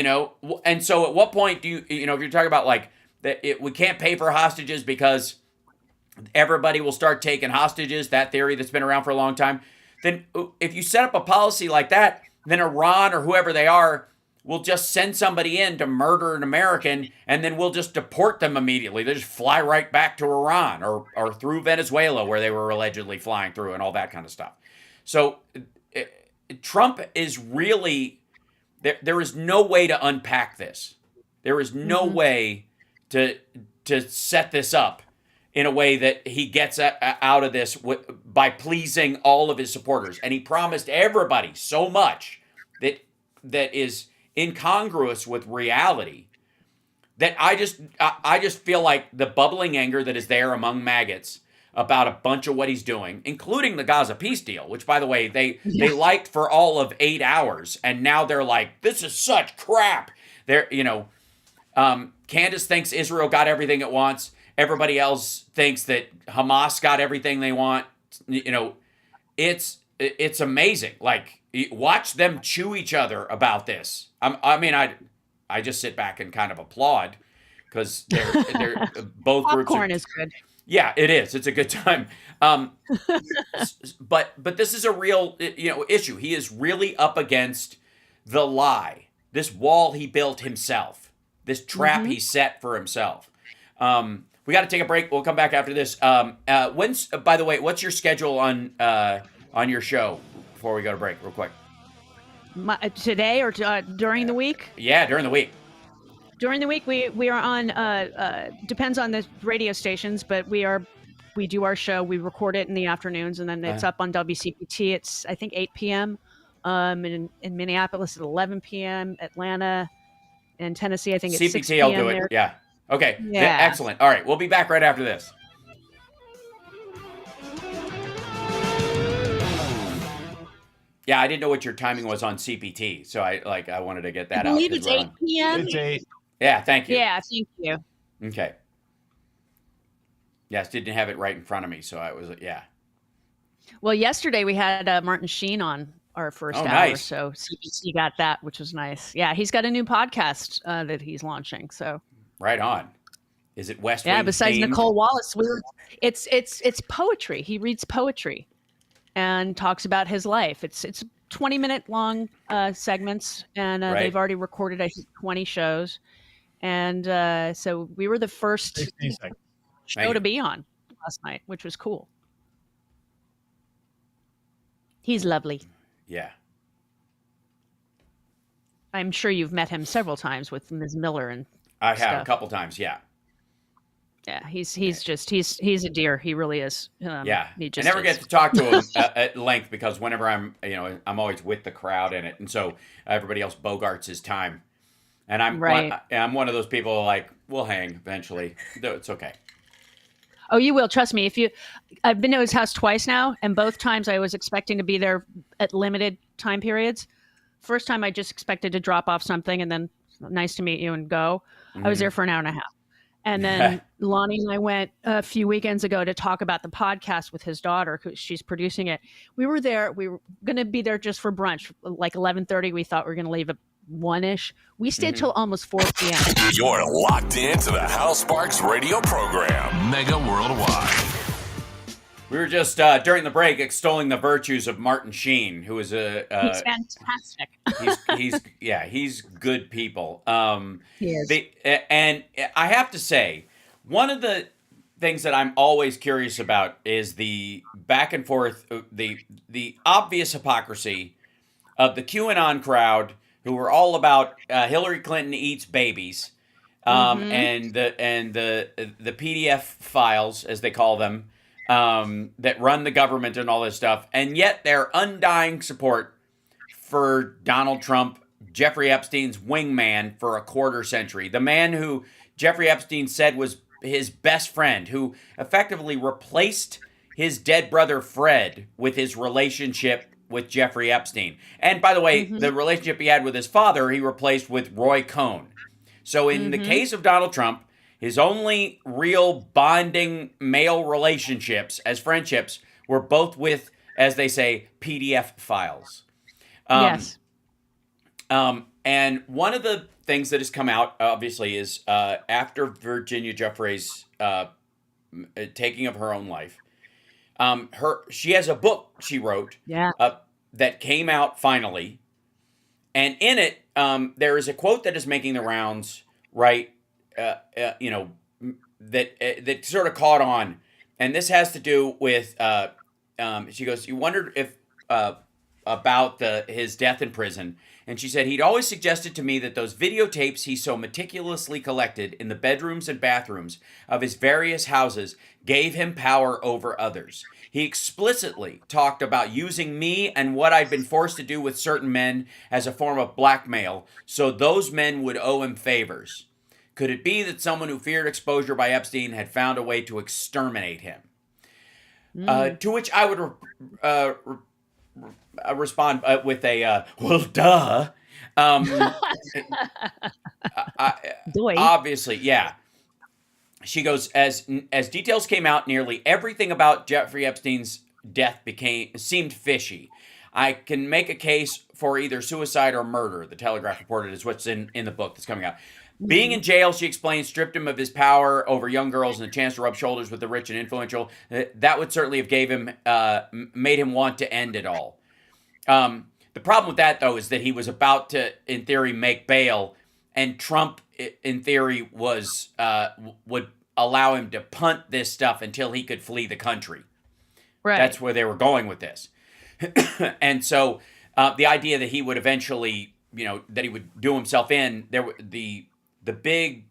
C: And so at what point do if you're talking about like we can't pay for hostages because everybody will start taking hostages, that theory that's been around for a long time, then if you set up a policy like that, then Iran or whoever they are will just send somebody in to murder an American, and then we'll just deport them immediately. They just fly right back to Iran or through Venezuela, where they were allegedly flying through, and all that kind of stuff. So Trump is really... There is no way to unpack this. There is no way to set this up in a way that he gets out of this by pleasing all of his supporters. And he promised everybody so much that is incongruous with reality, that I just feel like the bubbling anger that is there among maggots about a bunch of what he's doing, including the Gaza peace deal, which, by the way, they liked for all of 8 hours, and now they're like, this is such crap. Candace thinks Israel got everything it wants. Everybody else thinks that Hamas got everything they want. It's amazing. Like, watch them chew each other about this. I just sit back and kind of applaud, because they're both groups.
D: Popcorn is good.
C: Yeah, it is. It's a good time. But this is a real issue. He is really up against the lie, this wall he built himself, this trap he set for himself. We got to take a break. We'll come back after this. By the way, what's your schedule on your show before we go to break, real quick?
D: Today or during the week?
C: Yeah, during the week.
D: During the week, we are on, depends on the radio stations, but we do our show. We record it in the afternoons, and then it's up on WCPT. It's, I think, 8 p.m. In Minneapolis at 11 p.m. Atlanta and Tennessee, I think it's 6 p.m.
C: CPT, I'll do it.
D: there.
C: Yeah. Okay.
D: Yeah.
C: Excellent. All right. We'll be back right after this. Yeah, I didn't know what your timing was on CPT, so I wanted to get that out.
D: I believe it's 8 p.m.
I: It's 8.
C: Yeah, thank you.
D: Yeah, thank you.
C: Okay. Yes, didn't have it right in front of me, so I was, yeah.
D: Well, yesterday we had Martin Sheen on our first hour,
C: nice.
D: so CBC got that, which was nice. Yeah, he's got a new podcast that he's launching. So
C: right on. Is it West Wing?
D: Yeah, besides
C: themed?
D: Nicole Wallace, it's poetry. He reads poetry and talks about his life. It's 20-minute long segments, and they've already recorded, I think, 20 shows. And so we were the first show to be on last night, which was cool. He's lovely.
C: Yeah.
D: I'm sure you've met him several times with Ms. Miller and
C: I have
D: stuff.
C: a couple times, yeah.
D: Yeah, he's a dear. He really is.
C: Yeah,
D: he
C: I never get to talk to him at length, because whenever I'm always with the crowd in it, and so everybody else bogarts his time, and I'm one of those people like, we'll hang eventually. It's okay.
D: Oh, you will. Trust me. I've been to his house twice now, and both times I was expecting to be there at limited time periods. First time I just expected to drop off something and then nice to meet you and go. I was there for an hour and a half. And then Lonnie and I went a few weekends ago to talk about the podcast with his daughter, because she's producing it. We were there. We were going to be there just for brunch, like 11:30. We thought we were going to leave at 1-ish. We stayed till almost 4 p.m.
J: You're locked into the Hal Sparks radio program, Mega Worldwide.
C: We were just during the break extolling the virtues of Martin Sheen, who is
D: he's fantastic.
C: He's good people.
D: He is.
C: And I have to say, one of the things that I'm always curious about is the back and forth, the obvious hypocrisy of the QAnon crowd, who were all about Hillary Clinton eats babies, and the PDF files, as they call them. that run the government and all this stuff, and yet their undying support for Donald Trump, Jeffrey Epstein's wingman for a quarter century, the man who Jeffrey Epstein said was his best friend, who effectively replaced his dead brother Fred with his relationship with Jeffrey Epstein. And by the way, the relationship he had with his father, he replaced with Roy Cohn. So in the case of Donald Trump, his only real bonding male relationships as friendships were both with, as they say, PDF files.
D: Yes.
C: And one of the things that has come out, obviously, is after Virginia Giuffre's taking of her own life, she has a book she wrote that came out finally. And in it, there is a quote that is making the rounds, right? That sort of caught on. And this has to do with, she goes, you wondered if about his death in prison. And she said, he'd always suggested to me that those videotapes he so meticulously collected in the bedrooms and bathrooms of his various houses gave him power over others. He explicitly talked about using me and what I'd been forced to do with certain men as a form of blackmail, so those men would owe him favors. Could it be that someone who feared exposure by Epstein had found a way to exterminate him? To which I would respond with a, well, duh. Obviously, yeah. She goes, as details came out, nearly everything about Jeffrey Epstein's death seemed fishy. I can make a case for either suicide or murder, the Telegraph reported, is what's in the book that's coming out. Being in jail, she explains, stripped him of his power over young girls and a chance to rub shoulders with the rich and influential. That would certainly have made him want to end it all. The problem with that, though, is that he was about to, in theory, make bail, and Trump, in theory, would allow him to punt this stuff until he could flee the country. Right. That's where they were going with this. And so the idea that he would eventually, that he would do himself in, the big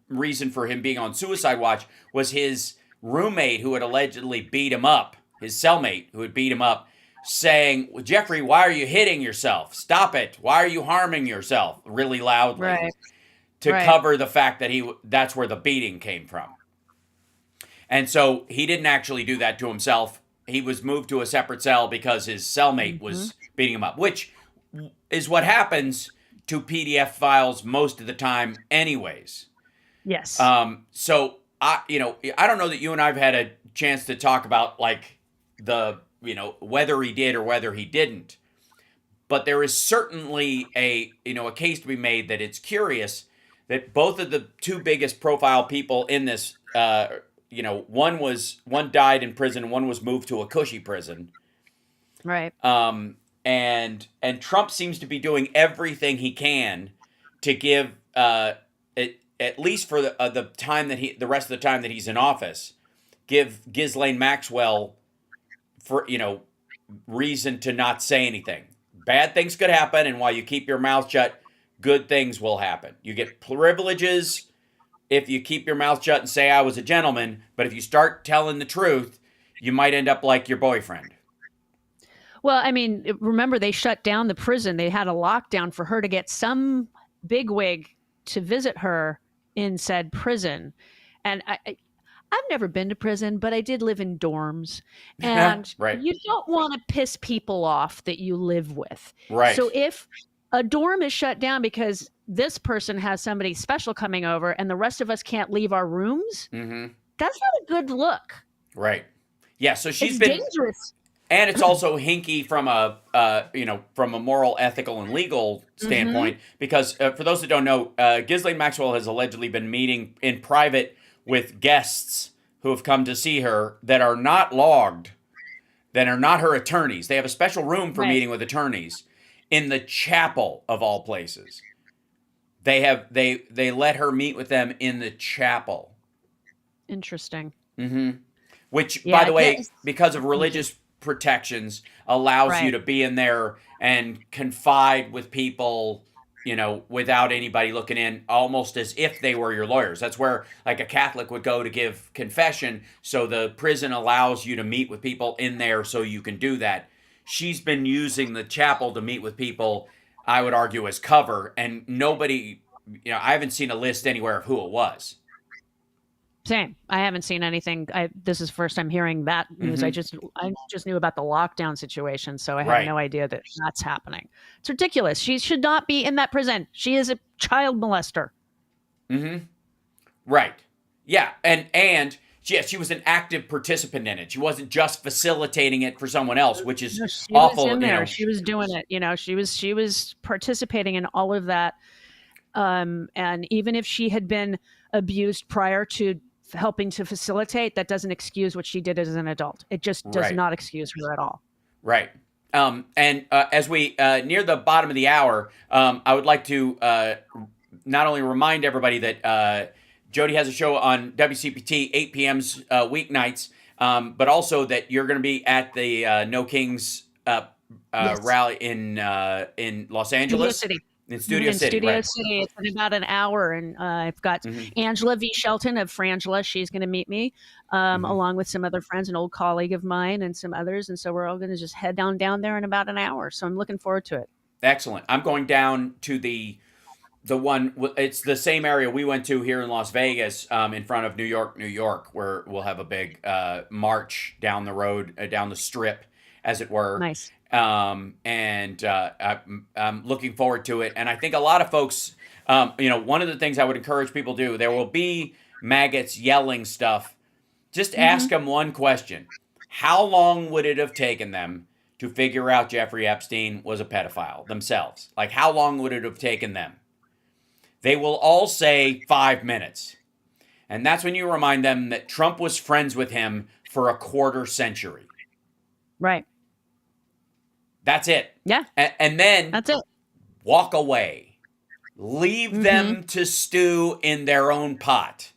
C: reason for him being on suicide watch was his roommate who had allegedly beat him up, his cellmate who had beat him up, saying, well, Jeffrey, why are you hitting yourself? Stop it. Why are you harming yourself? Really loudly. Right. To cover the fact that that's where the beating came from. And so he didn't actually do that to himself. He was moved to a separate cell because his cellmate was beating him up, which is what happens to PDF files most of the time anyways. Yes. So I don't know that you and I've had a chance to talk about like whether he did or whether he didn't. But there is certainly a case to be made that it's curious that both of the two biggest profile people in this, one died in prison, one was moved to a cushy prison. Right. And Trump seems to be doing everything he can to give, at least for the time that the rest of the time that he's in office, give Ghislaine Maxwell for reason to not say anything. Bad things could happen, and while you keep your mouth shut, good things will happen. You get privileges if you keep your mouth shut and say I was a gentleman, but if you start telling the truth, you might end up like your boyfriend.
D: Well, I mean, remember they shut down the prison. They had a lockdown for her to get some bigwig to visit her in said prison. And I've never been to prison, but I did live in dorms. And you don't want to piss people off that you live with. Right. So if a dorm is shut down because this person has somebody special coming over and the rest of us can't leave our rooms, that's not a good look.
C: Right. Yeah, so it's been dangerous. And it's also hinky from a moral, ethical, and legal standpoint, because for those that don't know, Ghislaine Maxwell has allegedly been meeting in private with guests who have come to see her that are not logged, that are not her attorneys. They have a special room for meeting with attorneys in the chapel of all places. They let her meet with them in the chapel.
D: Interesting.
C: Which, by the way, because of religious protections, allows you to be in there and confide with people without anybody looking in, almost as if they were your lawyers. That's where like a Catholic would go to give confession. So the prison allows you to meet with people in there so you can do that. She's been using the chapel to meet with people, I would argue, as cover, and nobody, I haven't seen a list anywhere of who it was.
D: Same. I haven't seen anything. This is the first time hearing that news. I just knew about the lockdown situation, so I had no idea that that's happening. It's ridiculous. She should not be in that prison. She is a child molester.
C: Mm-hmm. Right. Yeah. And she was an active participant in it. She wasn't just facilitating it for someone else, which is awful.
D: Was in there. She was doing it. She was participating in all of that. And even if she had been abused prior to helping to facilitate, that doesn't excuse what she did as an adult. It just does not excuse her at all.
C: Right. And as we near the bottom of the hour, I would like to not only remind everybody that Jody has a show on WCPT 8 p.m.s weeknights, but also that you're going to be at the No Kings rally in Los Angeles.
D: Studio City.
C: In Studio City.
D: It's in about an hour, and I've got Angela V. Shelton of Frangela. She's going to meet me, along with some other friends, an old colleague of mine, and some others. And so we're all going to just head down there in about an hour. So I'm looking forward to it.
C: Excellent. I'm going down to the one. It's the same area we went to here in Las Vegas, in front of New York, where we'll have a big march down the road, down the strip, as it were.
D: Nice.
C: And I'm looking forward to it. And I think a lot of folks, one of the things I would encourage people to do, there will be maggots yelling stuff. Just ask them one question. How long would it have taken them to figure out Jeffrey Epstein was a pedophile themselves? Like, how long would it have taken them? They will all say 5 minutes. And that's when you remind them that Trump was friends with him for a quarter century.
D: Right.
C: That's it.
D: Yeah.
C: And then
D: that's it.
C: Walk away. Leave them to stew in their own pot.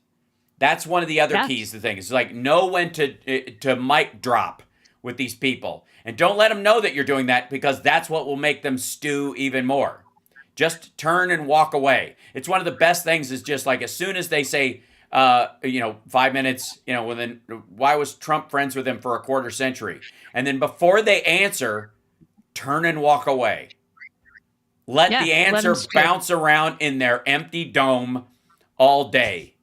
C: That's one of the other keys to the thing. It's like, know when to mic drop with these people. And don't let them know that you're doing that, because that's what will make them stew even more. Just turn and walk away. It's one of the best things, is just like, as soon as they say, 5 minutes, well, then why was Trump friends with him for a quarter century? And then before they answer, turn and walk away. Let the answer bounce around in their empty dome all day.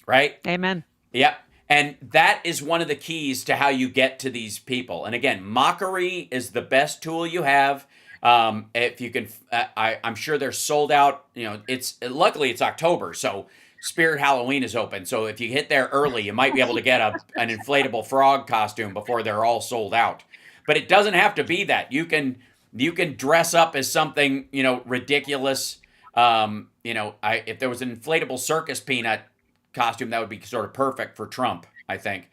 C: Right?
D: Amen.
C: Yep. And that is one of the keys to how you get to these people. And again, mockery is the best tool you have. If you can, I'm sure they're sold out. Luckily it's October, so Spirit Halloween is open. So if you hit there early, you might be able to get an inflatable frog costume before they're all sold out. But it doesn't have to be that. You can dress up as something, ridiculous. If there was an inflatable circus peanut costume, that would be sort of perfect for Trump, I think.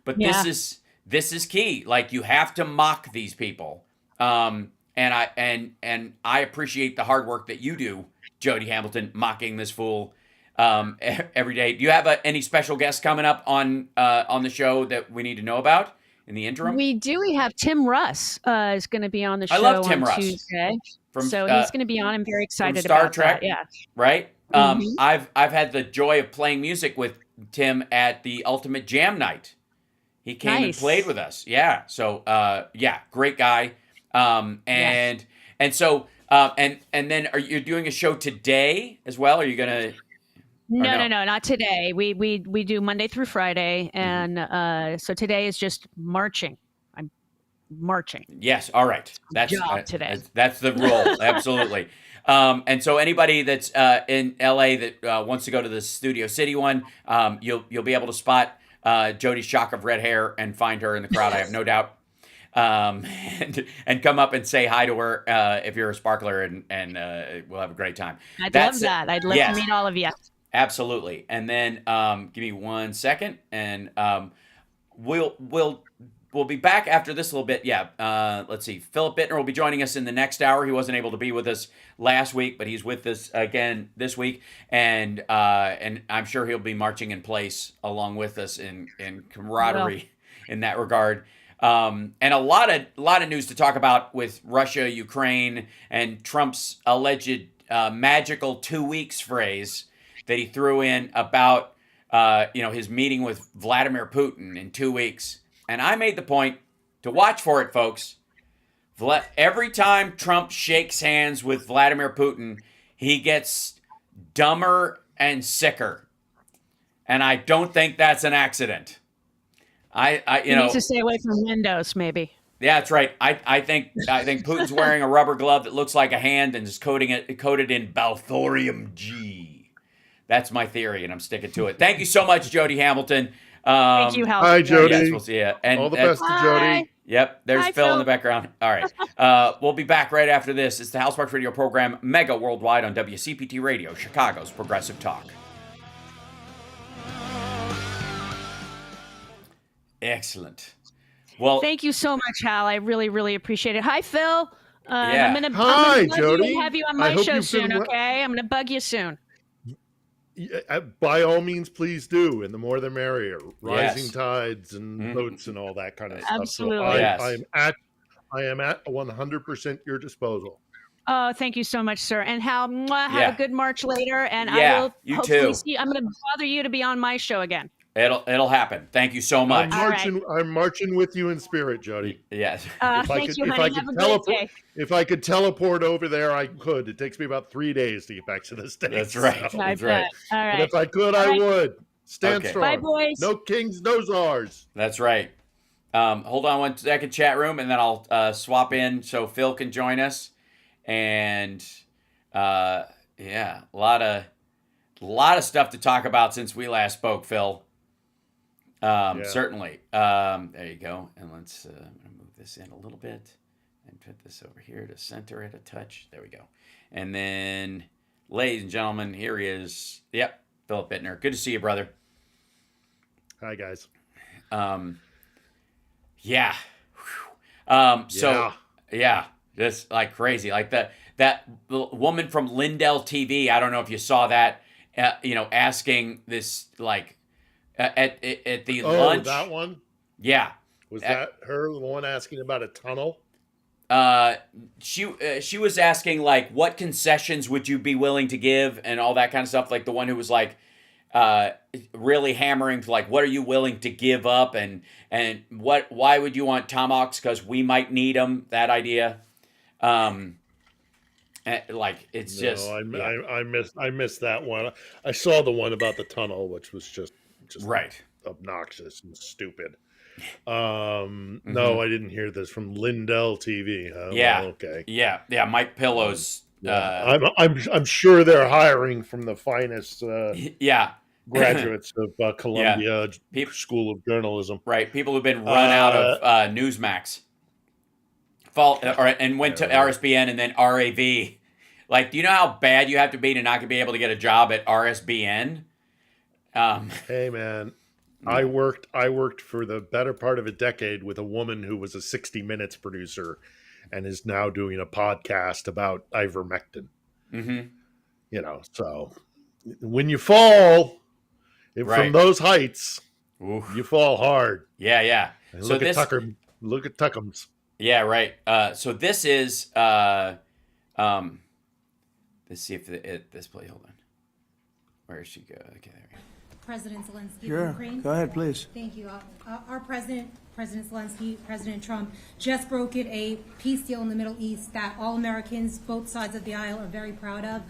C: But this is key. Like, you have to mock these people. And I appreciate the hard work that you do, Jody Hamilton, mocking this fool every day. Do you have any special guests coming up on the show that we need to know about in the interim?
D: We do. We have Tim Russ is going to be on the show.
C: I love Tim
D: on
C: Russ.
D: Tuesday.
C: From,
D: so he's going to be on. I'm very excited
C: from Star
D: about
C: Trek,
D: that. Yeah.
C: Right? I've had the joy of playing music with Tim at the Ultimate Jam Night. He came and played with us. Yeah. So great guy. And so then are you doing a show today as well? Are you gonna?
D: No, not today. We do Monday through Friday, and so today is just marching. I'm marching.
C: Yes. All right. That's
D: today.
C: That's the role. Absolutely. And so anybody that's in LA that wants to go to the Studio City one, you'll be able to spot Jody's shock of red hair and find her in the crowd. I have no doubt. And come up and say hi to her if you're a sparkler, and we'll have a great time.
D: I'd love that. I'd love to meet all of you.
C: Absolutely. And then give me 1 second, and we'll be back after this a little bit. Yeah. Let's see. Philip Bittner will be joining us in the next hour. He wasn't able to be with us last week, but he's with us again this week, and I'm sure he'll be marching in place along with us in camaraderie in that regard. And a lot of news to talk about with Russia, Ukraine, and Trump's alleged magical 2 weeks phrase that he threw in about his meeting with Vladimir Putin in 2 weeks. And I made the point to watch for it, folks. Every time Trump shakes hands with Vladimir Putin, he gets dumber and sicker. And I don't think that's an accident.
D: You need to stay away from windows, maybe.
C: Yeah, that's right. I think Putin's wearing a rubber glove that looks like a hand and is coated in Balthorium G. That's my theory, and I'm sticking to it. Thank you so much, Jody Hamilton.
D: Thank you, Hal.
I: Hi, Jody.
C: Yes, we'll see you. And
I: all the best to Jody.
C: Yep, there's
D: Hi,
C: Phil in
D: Phil.
C: the background. All right. We'll be back right after this. It's the House Sparks Radio program, Mega Worldwide on WCPT Radio, Chicago's Progressive Talk. Excellent. Well,
D: Thank you so much, Hal. I really, really appreciate it. Hi, Phil.
C: Yeah.
D: I'm gonna
I: Hi,
D: bug
I: Jody.
D: You and have you on
I: I
D: my
I: hope
D: show
I: you've been
D: soon,
I: well.
D: okay? I'm gonna bug you soon.
I: By all means, please do, and the more the merrier. Rising
C: Yes.
I: tides and boats and all that kind of stuff.
D: Absolutely.
I: So
C: Yes.
I: I am at 100% your disposal.
D: Oh, thank you so much, sir. And Hal, have
C: Yeah.
D: a good March later. And
C: Yeah,
D: I will
C: you
D: hopefully
C: too.
D: see. I'm gonna bother you to be on my show again.
C: it'll happen. Thank you so much.
I: I'm marching with you in spirit, Jody.
C: Yes.
D: Thank you, honey. Have a great day.
I: If I could teleport over there, I could. It takes me about 3 days to get back to the States.
C: That's right.
I: so-
C: That's right.
D: All
I: But
D: right.
I: if I could,
D: All
I: I
D: right.
I: would. Stand
C: Okay.
I: strong.
D: Bye, boys.
I: No kings, no czars.
C: That's right. Hold on 1 second, chat room, and then I'll swap in so Phil can join us. And yeah, a lot of stuff to talk about since we last spoke, Phil. Certainly. There you go. And let's I'm gonna move this in a little bit and put this over here to center it a touch. There we go. And then, ladies and gentlemen, here he is. Yep, Philip Bittner. Good to see you, brother.
I: Hi, guys.
C: Yeah. So yeah, just like crazy. Like that woman from Lindell TV. I don't know if you saw that. Asking this like at the lunch.
I: That one?
C: Yeah.
I: Was that her, the one asking about a tunnel?
C: She was asking like, what concessions would you be willing to give and all that kind of stuff. Like the one who was like, really hammering to like, what are you willing to give up and why would you want tomahawks? Because we might need them. That idea. Like it's just.
I: I missed that one. I saw the one about the tunnel, which was just
C: right,
I: obnoxious and stupid. No, I didn't hear this from Lindell TV. Huh?
C: Yeah.
I: Well, okay.
C: Yeah. Mike Pillows.
I: I'm sure they're hiring from the finest. Graduates of Columbia School of Journalism.
C: Right. People who've been run out of Newsmax. And went to RSBN and then RAV. Like, do you know how bad you have to be to not be able to get a job at RSBN?
I: Hey, man. I worked for the better part of a decade with a woman who was a 60 Minutes producer and is now doing a podcast about ivermectin.
C: Mm-hmm.
I: So when you fall from those heights, you fall hard.
C: Yeah.
I: And
C: So
I: look
C: this,
I: at Tucker. Look at Tuckums.
C: Yeah, right. So this is let's see if this play. Hold on. Where is she go? Okay, there we go.
K: President Zelensky
F: Sure.
K: of Ukraine.
F: Go ahead, please.
K: Thank you. Our President Zelensky, President Trump, just brokered a peace deal in the Middle East that all Americans, both sides of the aisle, are very proud of.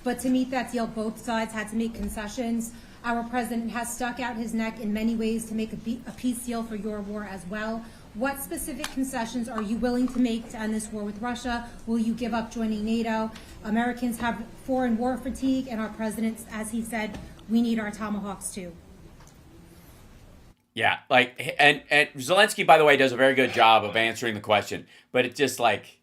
K: But to meet that deal, both sides had to make concessions. Our president has stuck out his neck in many ways to make a peace deal for your war as well. What specific concessions are you willing to make to end this war with Russia? Will you give up joining NATO? Americans have foreign war fatigue, and our president, as he said, we need our tomahawks too.
C: Yeah, like, and Zelensky, by the way, does a very good job of answering the question, but it just like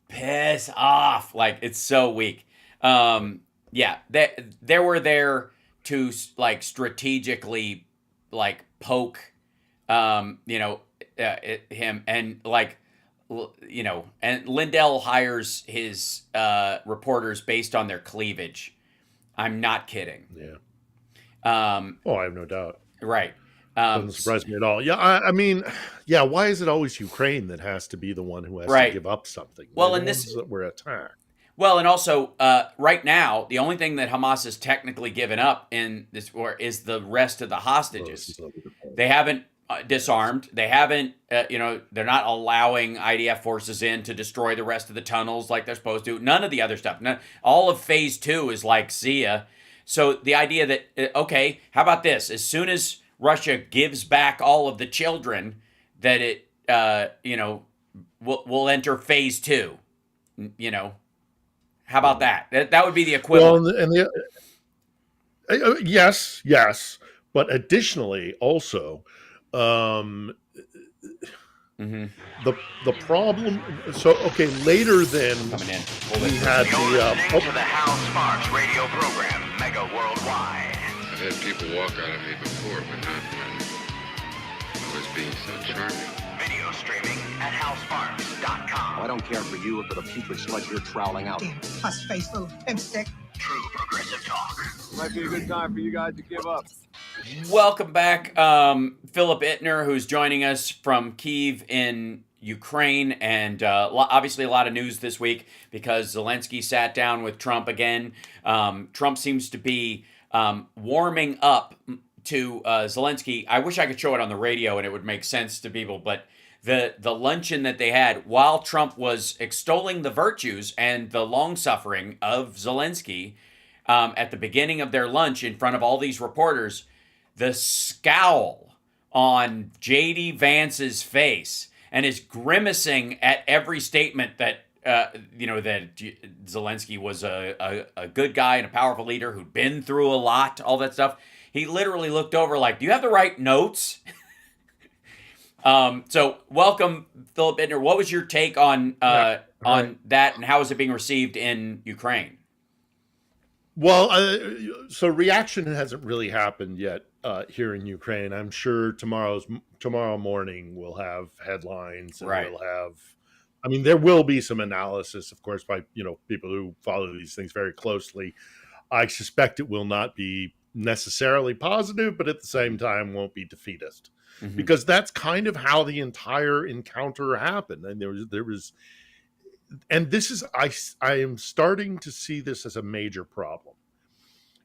C: piss off. Like, it's so weak. Yeah, they were there to like strategically like poke, him and like, and Lindell hires his reporters based on their cleavage. I'm not kidding.
I: Yeah. I have no doubt.
C: Right.
I: Doesn't surprise me at all. Yeah, I mean, yeah. Why is it always Ukraine that has to be the one who has to give up something?
C: Well,
I: They're
C: and
I: the
C: this
I: ones that were attacked.
C: Well, and also right now, the only thing that Hamas has technically given up in this war is the rest of the hostages. They haven't disarmed. They haven't, they're not allowing IDF forces in to destroy the rest of the tunnels like they're supposed to. None of the other stuff. All of phase 2 is like, see ya. So the idea that, okay, how about this? As soon as Russia gives back all of the children, that it, we'll enter phase 2, How about that? That would be the equivalent.
I: Well, yes, but additionally, also, the problem. So okay, later then we had
L: the Hal Sparks radio program, Mega Worldwide.
M: I've had people walk out of me before, but not when I was being so charming.
L: Video streaming at halsparks.com.
N: I don't care for you or for the putrid sludge you're troweling out.
O: Plus-face little pimpstick.
L: True progressive talk.
P: Might be a good time for you guys to give up.
C: Welcome back, Philip Ittner, who's joining us from Kyiv in Ukraine, and obviously a lot of news this week because Zelensky sat down with Trump again. Trump seems to be warming up to Zelensky. I wish I could show it on the radio and it would make sense to people, but the luncheon that they had while Trump was extolling the virtues and the long-suffering of Zelensky at the beginning of their lunch in front of all these reporters, the scowl on J.D. Vance's face and his grimacing at every statement that that Zelensky was a good guy and a powerful leader who'd been through a lot, all that stuff. He literally looked over like, do you have the right notes? So welcome, Philip Ittner. What was your take on that, and how is it being received in Ukraine?
I: Well, so reaction hasn't really happened yet here in Ukraine. I'm sure tomorrow morning we'll have headlines, and we'll have. I mean, there will be some analysis, of course, by people who follow these things very closely. I suspect it will not be necessarily positive, but at the same time won't be defeatist, because that's kind of how the entire encounter happened. And there was, and this is I am starting to see this as a major problem,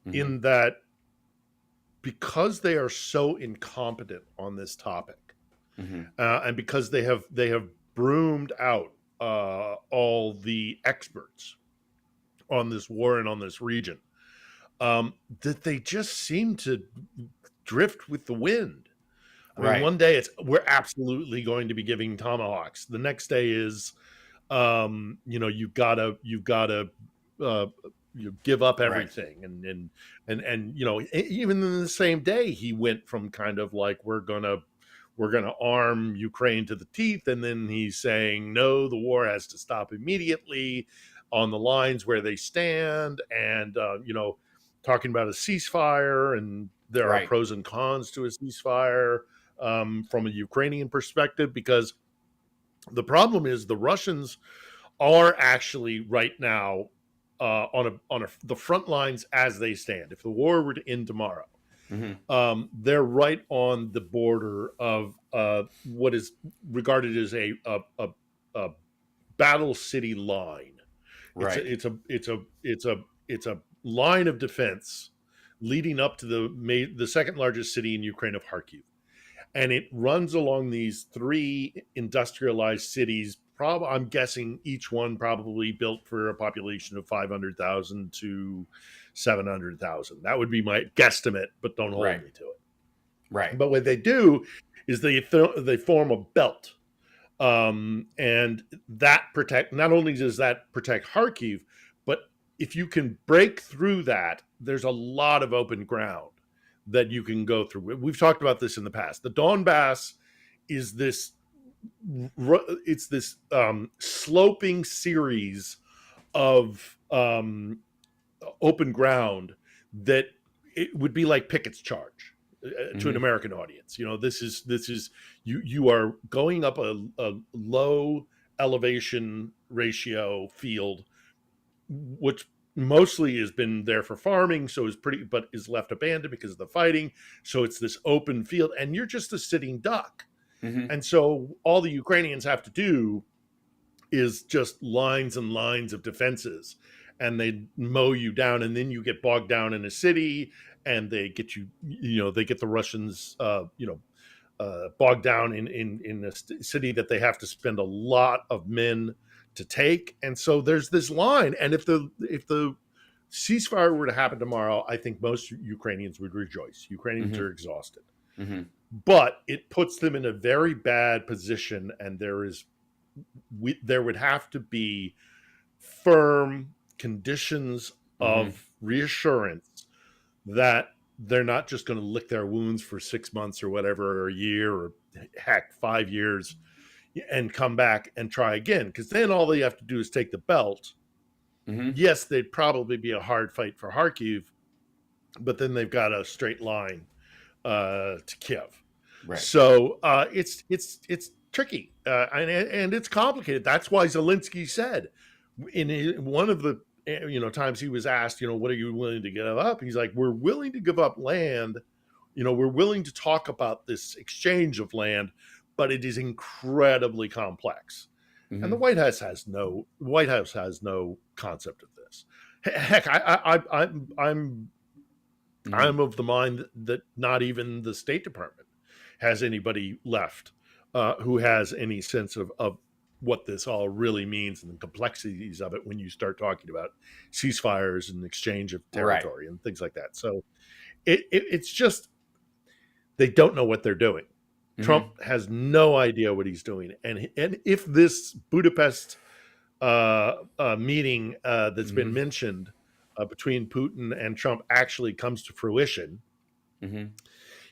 I: in that because they are so incompetent on this topic, and because they have broomed out all the experts on this war and on this region, that they just seem to drift with the wind. I mean, one day we're absolutely going to be giving tomahawks. The next day is, you've got to you give up everything, and even in the same day he went from kind of like we're gonna arm Ukraine to the teeth, and then he's saying no, the war has to stop immediately on the lines where they stand, and talking about a ceasefire, and there are pros and cons to a ceasefire from a Ukrainian perspective, because the problem is the Russians are actually right now on the front lines as they stand. If the war were to end tomorrow, they're right on the border of what is regarded as a battle city line. It's a line of defense leading up to the second largest city in Ukraine of Kharkiv, and it runs along these three industrialized cities. I'm guessing each one probably built for a population of 500,000 to 700,000. That would be my guesstimate, but don't hold me to it.
C: Right.
I: But what they do is they form a belt, and that not only does that protect Kharkiv, but if you can break through that, there's a lot of open ground that you can go through. We've talked about this in the past. The Donbass is this sloping series of open ground that it would be like Pickett's Charge to an American audience. This is you are going up a low elevation ratio field, which mostly has been there for farming, so but is left abandoned because of the fighting. So it's this open field, and you're just a sitting duck.
C: Mm-hmm.
I: And so all the Ukrainians have to do is just lines and lines of defenses, and they mow you down, and then you get bogged down in a city, and they get they get the Russians, bogged down in a city that they have to spend a lot of men to take. And so there's this line, and if the ceasefire were to happen tomorrow, I think most Ukrainians would rejoice. Ukrainians
C: Mm-hmm.
I: are exhausted,
C: mm-hmm.
I: but it puts them in a very bad position, and there would have to be firm conditions of reassurance that they're not just going to lick their wounds for 6 months or whatever, or a year, or heck, 5 years, and come back and try again. Because then all they have to do is take the belt.
C: Mm-hmm.
I: Yes, they'd probably be a hard fight for Kharkiv, but then they've got a straight line to Kiev.
C: Right.
I: So it's tricky, and it's complicated. That's why Zelensky said in one of the times he was asked, what are you willing to give up? He's like, we're willing to give up land. We're willing to talk about this exchange of land, but it is incredibly complex.
C: Mm-hmm.
I: And the White House has no concept of this. Heck, I'm of the mind that not even the State Department has anybody left who has any sense of what this all really means and the complexities of it when you start talking about ceasefires and exchange of territory and things like that. So it's just, they don't know what they're doing. Mm-hmm. Trump has no idea what he's doing. And if this Budapest meeting that's been mentioned between Putin and Trump actually comes to fruition,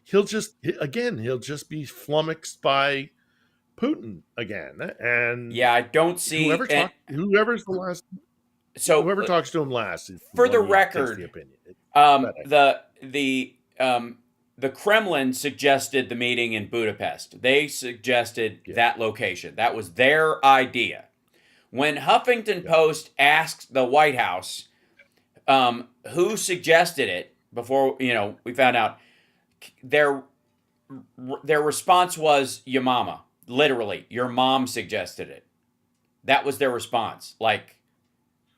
I: he'll just be flummoxed by Putin again. And
C: I don't see
I: whoever's the last. So whoever talks to him last is
C: for the record.
I: The opinion.
C: The Kremlin suggested the meeting in Budapest. They suggested that location. That was their idea. When Huffington Post asked the White House who suggested it before, we found out, their response was your mama. Literally, your mom suggested it. That was their response. Like,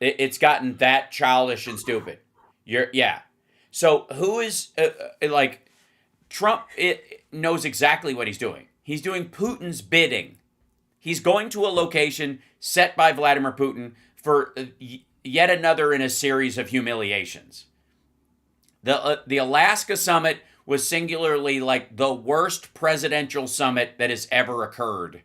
C: it's gotten that childish and stupid. So who is Trump? It knows exactly what he's doing. He's doing Putin's bidding. He's going to a location set by Vladimir Putin for yet another in a series of humiliations. The Alaska summit was singularly like the worst presidential summit that has ever occurred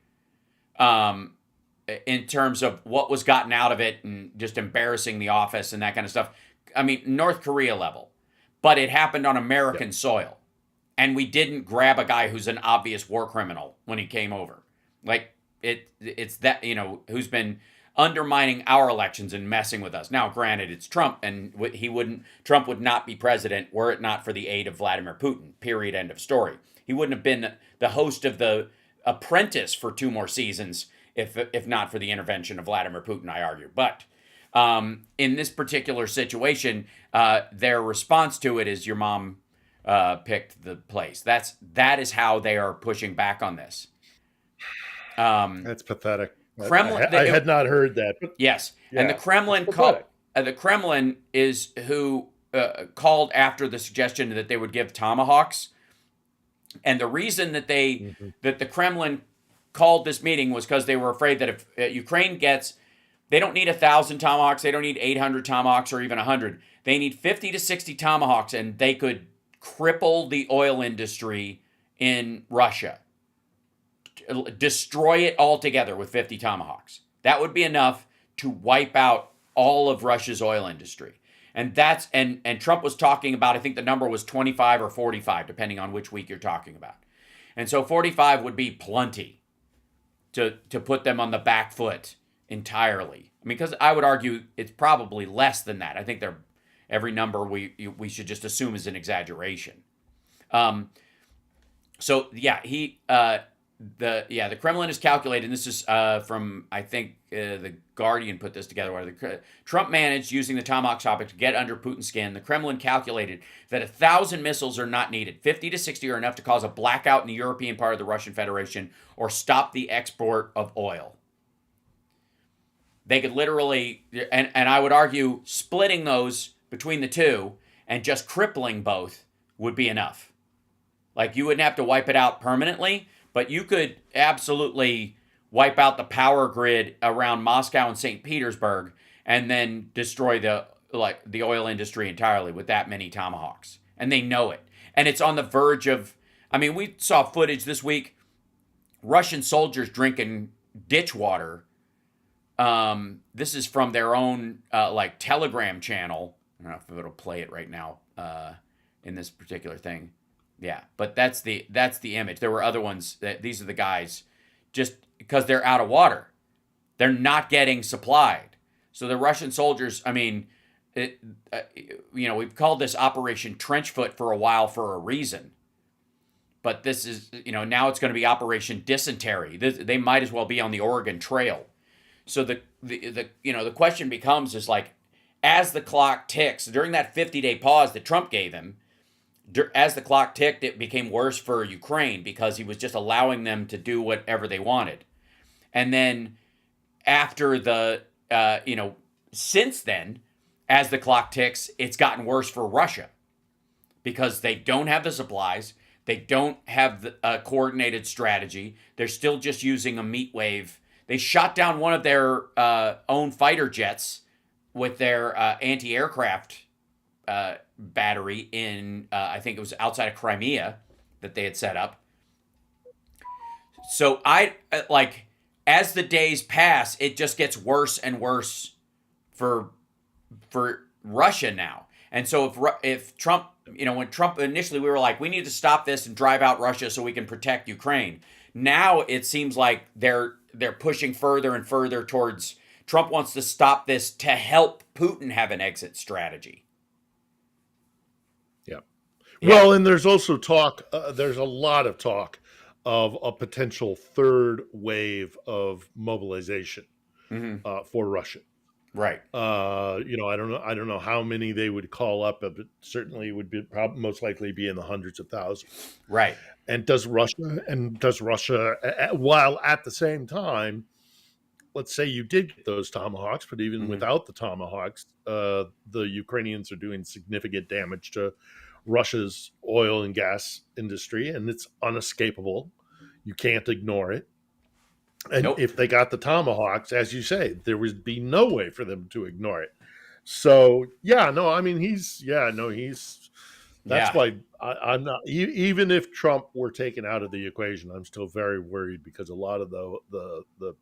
C: in terms of what was gotten out of it and just embarrassing the office and that kind of stuff. I mean, North Korea level. But it happened on American soil. And we didn't grab a guy who's an obvious war criminal when he came over. Like, it's that, who's been undermining our elections and messing with us. Now, granted, it's Trump, and Trump would not be president were it not for the aid of Vladimir Putin. Period. End of story. He wouldn't have been the host of The Apprentice for 2 more seasons if not for the intervention of Vladimir Putin, I argue. But in this particular situation, their response to it is your mom picked the place. That is how they are pushing back on this.
I: That's pathetic.
C: Kremlin,
I: I had not heard that. But
C: yes, and the Kremlin is who called after the suggestion that they would give tomahawks, and the reason that that the Kremlin called this meeting was because they were afraid that if Ukraine gets, they don't need 1,000 tomahawks, they don't need 800 tomahawks or even 100. They need 50 to 60 tomahawks, and they could cripple the oil industry in Russia. Destroy it altogether with 50 tomahawks. That would be enough to wipe out all of Russia's oil industry. And that's and Trump was talking about, I think the number was 25 or 45, depending on which week you're talking about. And so 45 would be plenty to put them on the back foot entirely. I mean, because I would argue it's probably less than that. I think every number we should just assume is an exaggeration. So yeah, the Kremlin has calculated, and this is from, I think, the Guardian put this together, where Trump managed, using the Tomahawk topic, to get under Putin's skin. The Kremlin calculated that 1,000 missiles are not needed. 50 to 60 are enough to cause a blackout in the European part of the Russian Federation or stop the export of oil. They could literally, and I would argue, splitting those between the two and just crippling both would be enough. Like, you wouldn't have to wipe it out permanently, but you could absolutely wipe out the power grid around Moscow and St. Petersburg and then destroy the oil industry entirely with that many Tomahawks. And they know it. And it's on the verge of, I mean, we saw footage this week, Russian soldiers drinking ditch water. This is from their own Telegram channel. I don't know if it'll play it right now in this particular thing. Yeah, but that's the image. There were other ones. These are the guys, just because they're out of water. They're not getting supplied. So the Russian soldiers, I mean, we've called this Operation Trenchfoot for a while for a reason. But this is, now it's going to be Operation Dysentery. They might as well be on the Oregon Trail. So the question becomes is like, as the clock ticks, during that 50-day pause that Trump gave him, as the clock ticked, it became worse for Ukraine because he was just allowing them to do whatever they wanted. And then after since then, as the clock ticks, it's gotten worse for Russia because they don't have the supplies. They don't have a coordinated strategy. They're still just using a meat wave. They shot down one of their own fighter jets with their anti-aircraft battery in, I think it was outside of Crimea that they had set up. So as the days pass, it just gets worse and worse for Russia now. And so if Trump, when Trump initially, we were like, we need to stop this and drive out Russia so we can protect Ukraine. Now it seems like they're pushing further and further towards, Trump wants to stop this to help Putin have an exit strategy.
I: Yeah. Well, and there's also talk, there's a lot of talk of a potential third wave of mobilization for Russia.
C: Right.
I: I don't know how many they would call up, but certainly would be most likely be in the hundreds of thousands.
C: Right.
I: And does Russia, while at the same time, let's say you did get those Tomahawks, but even without the Tomahawks, the Ukrainians are doing significant damage to Russia's oil and gas industry, and it's unescapable. You can't ignore it. And if they got the Tomahawks, as you say, there would be no way for them to ignore it. So, that's why I'm not, even if Trump were taken out of the equation, I'm still very worried because a lot of the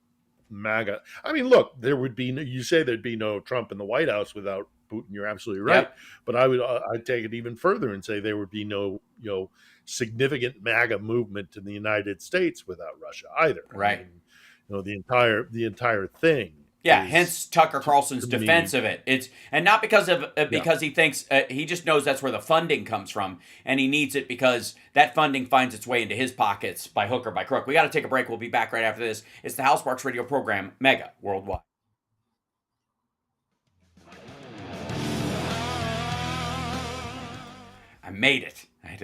I: MAGA, I mean, look, you say there'd be no Trump in the White House without Putin. You're absolutely right. Yep. But I'd take it even further and say there would be no, significant MAGA movement in the United States without Russia either.
C: Right.
I: I mean, the entire thing.
C: Yeah. Hence Tucker Carlson's defense of it. And not because he thinks he just knows that's where the funding comes from, and he needs it because that funding finds its way into his pockets by hook or by crook. We got to take a break. We'll be back right after this. It's the Hal Sparks radio program, Mega Worldwide. I made it. I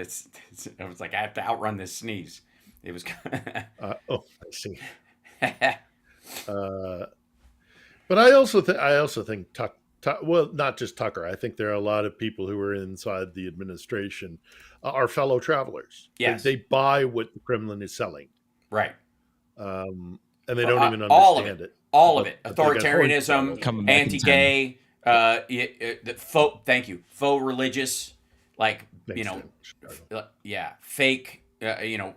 C: was like, I have to outrun this sneeze. It was.
I: I see. But I also think well, not just Tucker. I think there are a lot of people who are inside the administration are fellow travelers.
C: Yes,
I: they buy what the Kremlin is selling.
C: Right.
I: And they don't even understand it.
C: All of it. Authoritarianism, anti-gay, faux religious, fake,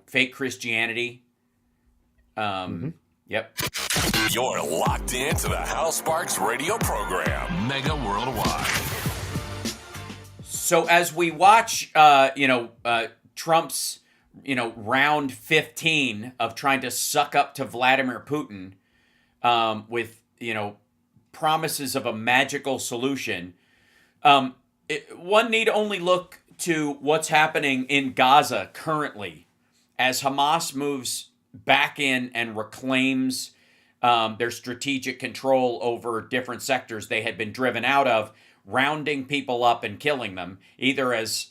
C: fake Christianity. Yep.
J: You're locked into the Hal Sparks radio program, Mega Worldwide.
C: So as we watch, Trump's, round 15 of trying to suck up to Vladimir Putin, with, promises of a magical solution, one need only look to what's happening in Gaza currently as Hamas moves back in and reclaims their strategic control over different sectors they had been driven out of, rounding people up and killing them, either as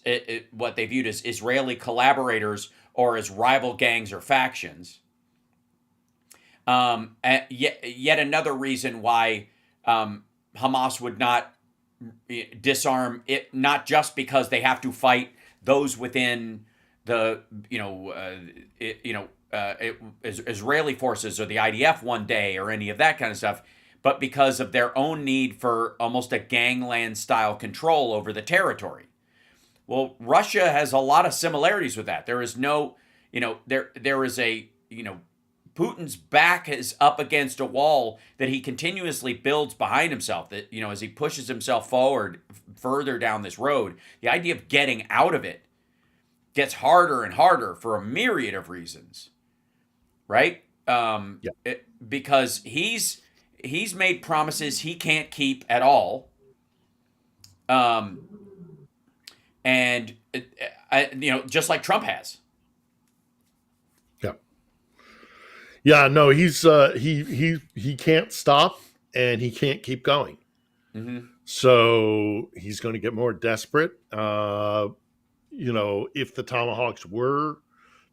C: what they viewed as Israeli collaborators or as rival gangs or factions. Yet another reason why Hamas would not disarm it, not just because they have to fight those within the Israeli forces or the IDF one day or any of that kind of stuff, but because of their own need for almost a gangland style control over the territory. Well, Russia has a lot of similarities with that. There is no, there is a, Putin's back is up against a wall that he continuously builds behind himself, that, as he pushes himself forward further down this road, the idea of getting out of it gets harder and harder for a myriad of reasons, right? Because he's made promises he can't keep at all. And just like Trump has.
I: Yeah, no, he's he can't stop and he can't keep going.
C: Mm-hmm.
I: So he's going to get more desperate. If the Tomahawks were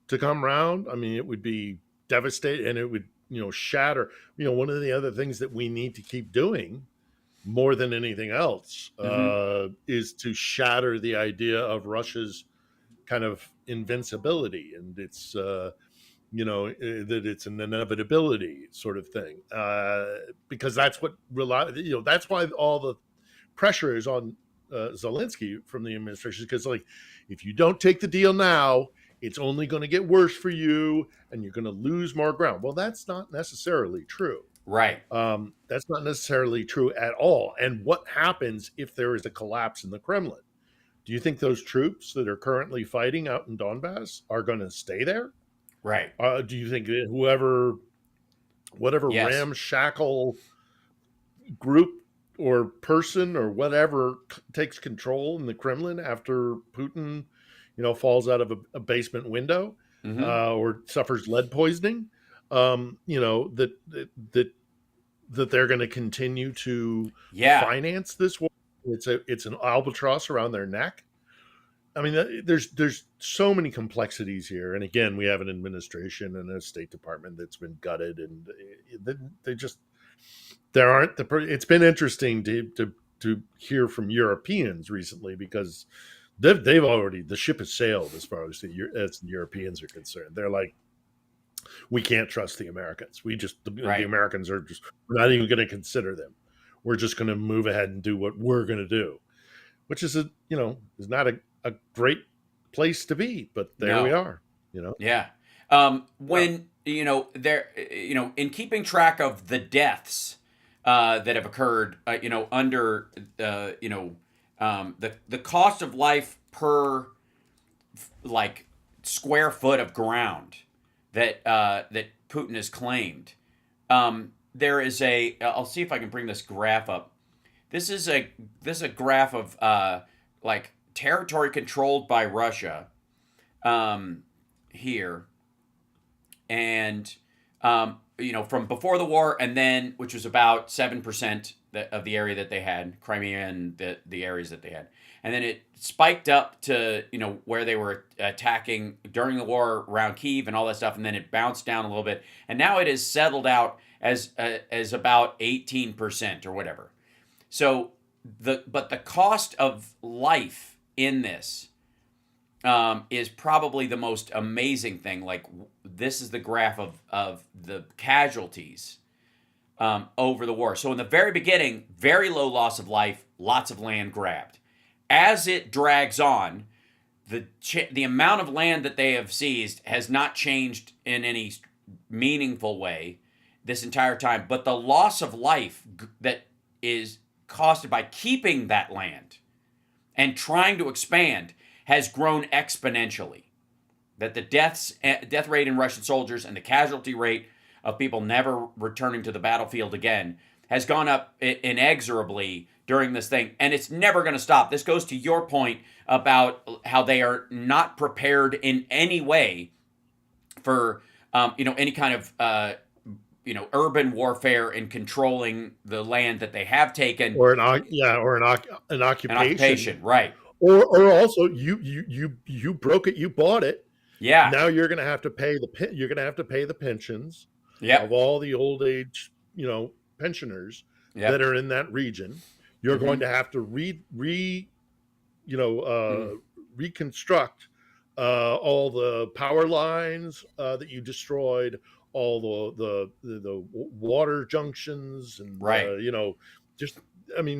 I: to come around, I mean, it would be devastating and it would, shatter. One of the other things that we need to keep doing more than anything else is to shatter the idea of Russia's kind of invincibility and its that it's an inevitability sort of thing, because that's what that's why all the pressure is on Zelensky from the administration, because if you don't take the deal now, it's only going to get worse for you and you're going to lose more ground. Well, that's not necessarily true.
C: Right.
I: That's not necessarily true at all. And what happens if there is a collapse in the Kremlin? Do you think those troops that are currently fighting out in Donbass are going to stay there?
C: Right.
I: Do you think that whatever ramshackle group or person or whatever takes control in the Kremlin after Putin, falls out of a basement window or suffers lead poisoning, that they're going to continue to finance this war? It's an albatross around their neck. I mean, there's so many complexities here, and again, we have an administration and a State Department that's been gutted, and it's been interesting to hear from Europeans recently, because they've already, the ship has sailed as far as the Europeans are concerned. They're like, we can't trust the Americans. The Americans are just, we're not even going to consider them. We're just going to move ahead and do what we're going to do, which is is not a great place to be, but there we are,
C: Yeah. When, in keeping track of the deaths that have occurred, under, the cost of life per square foot of ground that Putin has claimed. There is I'll see if I can bring this graph up. This is a graph of territory controlled by Russia here, and from before the war, and then, which was about 7% of the area that they had, Crimea and the areas that they had, and then it spiked up to where they were attacking during the war around Kyiv and all that stuff, and then it bounced down a little bit, and now it is settled out as about 18% or whatever. So but the cost of life in this is probably the most amazing thing. This is the graph of the casualties over the war. So in the very beginning, very low loss of life, lots of land grabbed. As it drags on, the amount of land that they have seized has not changed in any meaningful way this entire time, but the loss of life that is caused by keeping that land and trying to expand has grown exponentially. That the death rate in Russian soldiers and the casualty rate of people never returning to the battlefield again has gone up inexorably during this thing, and it's never going to stop. This goes to your point about how they are not prepared in any way for any kind of urban warfare in controlling the land that they have taken,
I: or an occupation.
C: An occupation, right?
I: Or also you broke it, you bought it.
C: Yeah.
I: Now you're going to have to pay the pensions
C: Yep.
I: of all the old age pensioners that are in that region. You're going to have to reconstruct all the power lines that you destroyed, all the water junctions, and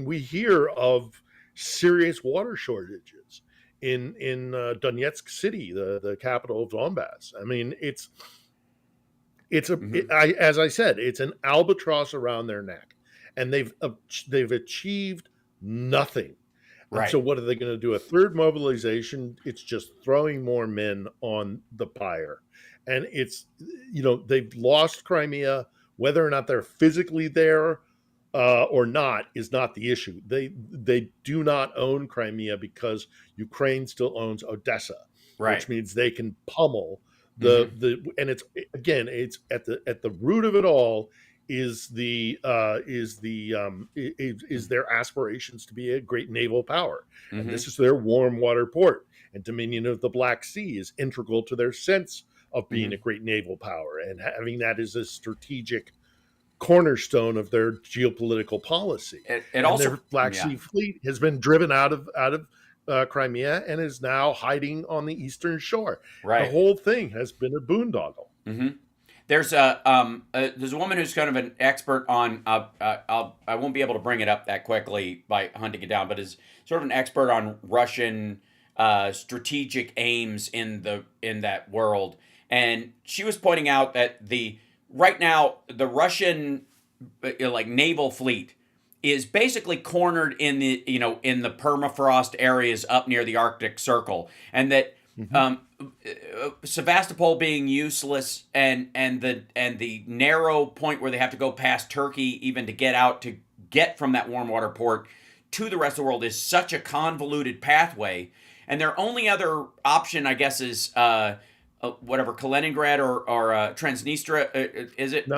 I: we hear of serious water shortages in Donetsk City, the capital of Donbass. I mean, as I said, it's an albatross around their neck, and they've achieved nothing.
C: Right.
I: And so what are they going to do? A third mobilization? It's just throwing more men on the pyre. And it's, they've lost Crimea. Whether or not they're physically there or not is not the issue. They do not own Crimea because Ukraine still owns Odessa, which means they can pummel and it's at the root of it all is their aspirations to be a great naval power. And this is their warm water port, and dominion of the Black Sea is integral to their sense of being a great naval power, and having that as a strategic cornerstone of their geopolitical policy.
C: And also
I: their Black Sea fleet has been driven out of Crimea and is now hiding on the eastern shore.
C: Right.
I: The whole thing has been a boondoggle.
C: There's a woman who's kind of an expert on I won't be able to bring it up that quickly by hunting it down, but is sort of an expert on Russian strategic aims in that world, and she was pointing out that right now the Russian naval fleet is basically cornered in the permafrost areas up near the Arctic Circle, and that Sevastopol being useless, and the narrow point where they have to go past Turkey even to get from that warm water port to the rest of the world is such a convoluted pathway, and their only other option, I guess, is Kaliningrad or Transnistria. Is it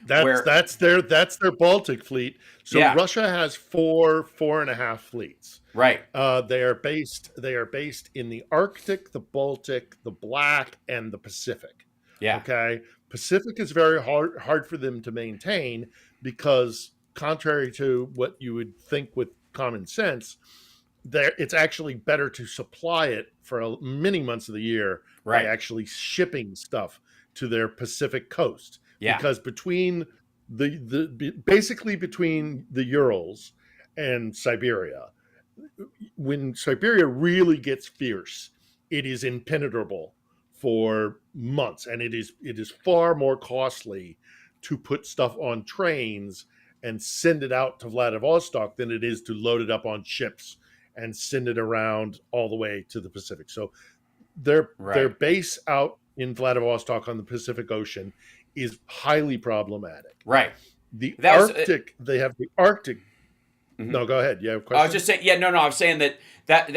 I: that's their Baltic fleet? So Russia has 4.5 fleets.
C: Right.
I: They are based in the Arctic, the Baltic, the Black, and the Pacific.
C: Yeah.
I: Okay. Pacific is very hard for them to maintain because, contrary to what you would think with common sense, it's actually better to supply it for many months of the year by actually shipping stuff to their Pacific coast.
C: Yeah.
I: Because between basically between the Urals and Siberia, when Siberia really gets fierce, it is impenetrable for months, and it is far more costly to put stuff on trains and send it out to Vladivostok than it is to load it up on ships and send it around all the way to the Pacific. So their base out in Vladivostok on the Pacific Ocean is highly problematic.
C: Right.
I: They have the Arctic. No, go ahead. You have a question?
C: I was just saying, I was saying that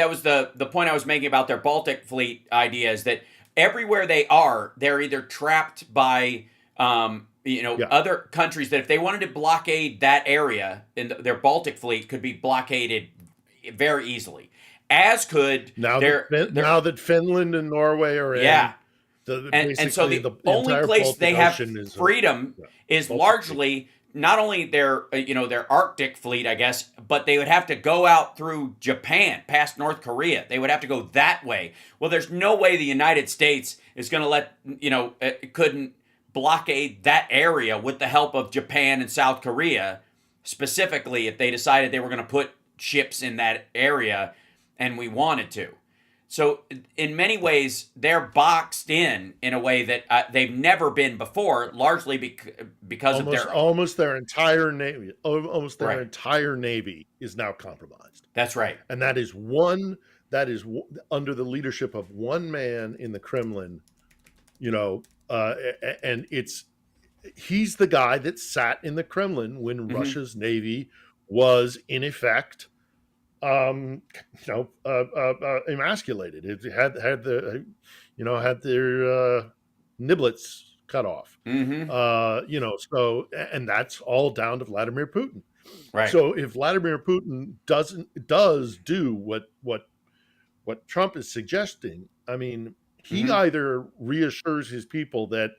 C: was the point I was making about their Baltic fleet idea, is that everywhere they are, they're either trapped by other countries that if they wanted to blockade that area, their Baltic fleet could be blockaded very easily. As could
I: now that Finland and Norway are in.
C: Yeah. And so the only place
I: Baltic
C: they have
I: Ocean
C: freedom is largely not only their Arctic fleet, I guess, but they would have to go out through Japan, past North Korea. They would have to go that way. Well, there's no way the United States is going to couldn't blockade that area with the help of Japan and South Korea, specifically if they decided they were going to put ships in that area and we wanted to. So in many ways, they're boxed in a way that they've never been before, largely because of
I: their entire navy. Almost their entire navy is now compromised.
C: That's right,
I: and that is under the leadership of one man in the Kremlin. And he's the guy that sat in the Kremlin when Russia's navy was in effect emasculated. It had their niblets cut off.
C: Mm-hmm.
I: You know, so, and that's all down to Vladimir Putin.
C: Right.
I: So if Vladimir Putin does do what Trump is suggesting, I mean, he either reassures his people that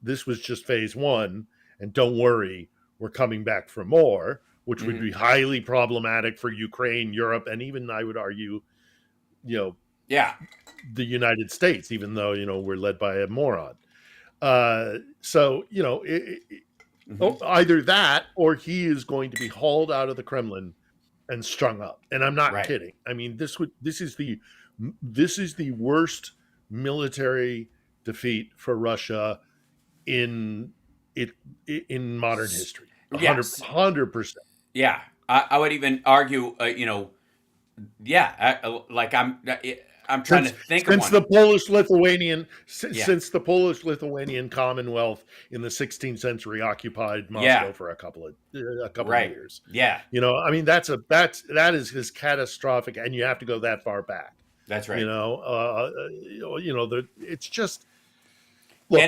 I: this was just phase one and don't worry, we're coming back for more, which would be highly problematic for Ukraine, Europe, and even, I would argue, you know, the United States, even though, you know, we're led by a moron. So, you know, either that or he is going to be hauled out of the Kremlin and strung up. And I'm not kidding. I mean, this is the worst military defeat for Russia in modern history. 100%.
C: Yeah. I would even argue, you know, I'm trying to think of one.
I: Since the Polish-Lithuanian Commonwealth in the 16th century occupied Moscow for a couple of years.
C: Yeah.
I: You know, I mean, that is catastrophic, and you have to go that far back.
C: That's right.
I: You know, it's just
C: look.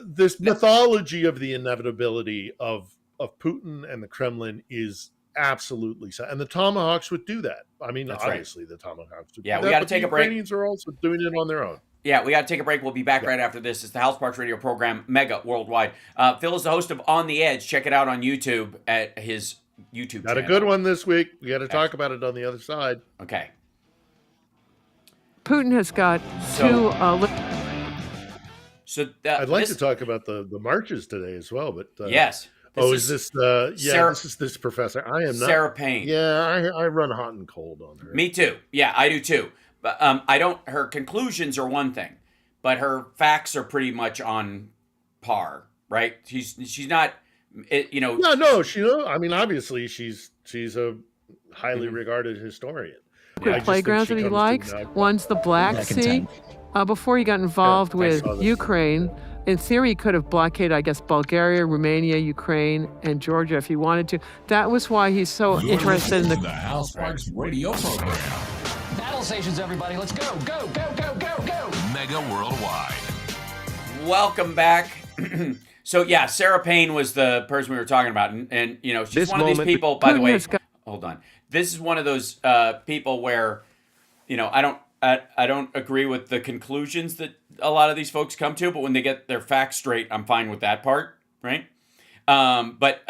I: This mythology of the inevitability of Putin and the Kremlin is absolutely so, and the Tomahawks would do that. I mean, obviously the Tomahawks would do that.
C: We got to take a break.
I: The Ukrainians are also doing it on their own.
C: Yeah, we got to take a break. We'll be back right after this. It's the House Parks Radio program, Mega Worldwide. Phil is the host of On the Edge. Check it out on YouTube at his YouTube channel.
I: Got a good one this week. We got to talk about it on the other side.
C: Okay.
Q: Putin has got two.
I: I'd like to talk about the marches today as well, but
C: yes.
I: This is this professor. I am not
C: Sarah Payne.
I: Yeah, I run hot and cold on her.
C: Me too. Yeah, I do too. But I don't. Her conclusions are one thing, but her facts are pretty much on par, right? She's not. You know.
I: Yeah, no. I mean, obviously, she's a highly regarded historian.
Q: Playgrounds that he likes. One's the Black Sea. Before he got involved with Ukraine. In theory, he could have blockaded, I guess, Bulgaria, Romania, Ukraine, and Georgia if he wanted to. That was why he's so interested in the
J: House Parks Radio program.
H: Battle stations, everybody. Let's go, go, go, go, go, go.
J: Mega Worldwide.
C: Welcome back. So, yeah, Sarah Payne was the person we were talking about. And you know, she's one of these people, by the way. Hold on. This is one of those people where, you know, I don't agree with the conclusions that a lot of these folks come to, but when they get their facts straight, I'm fine with that part, right? But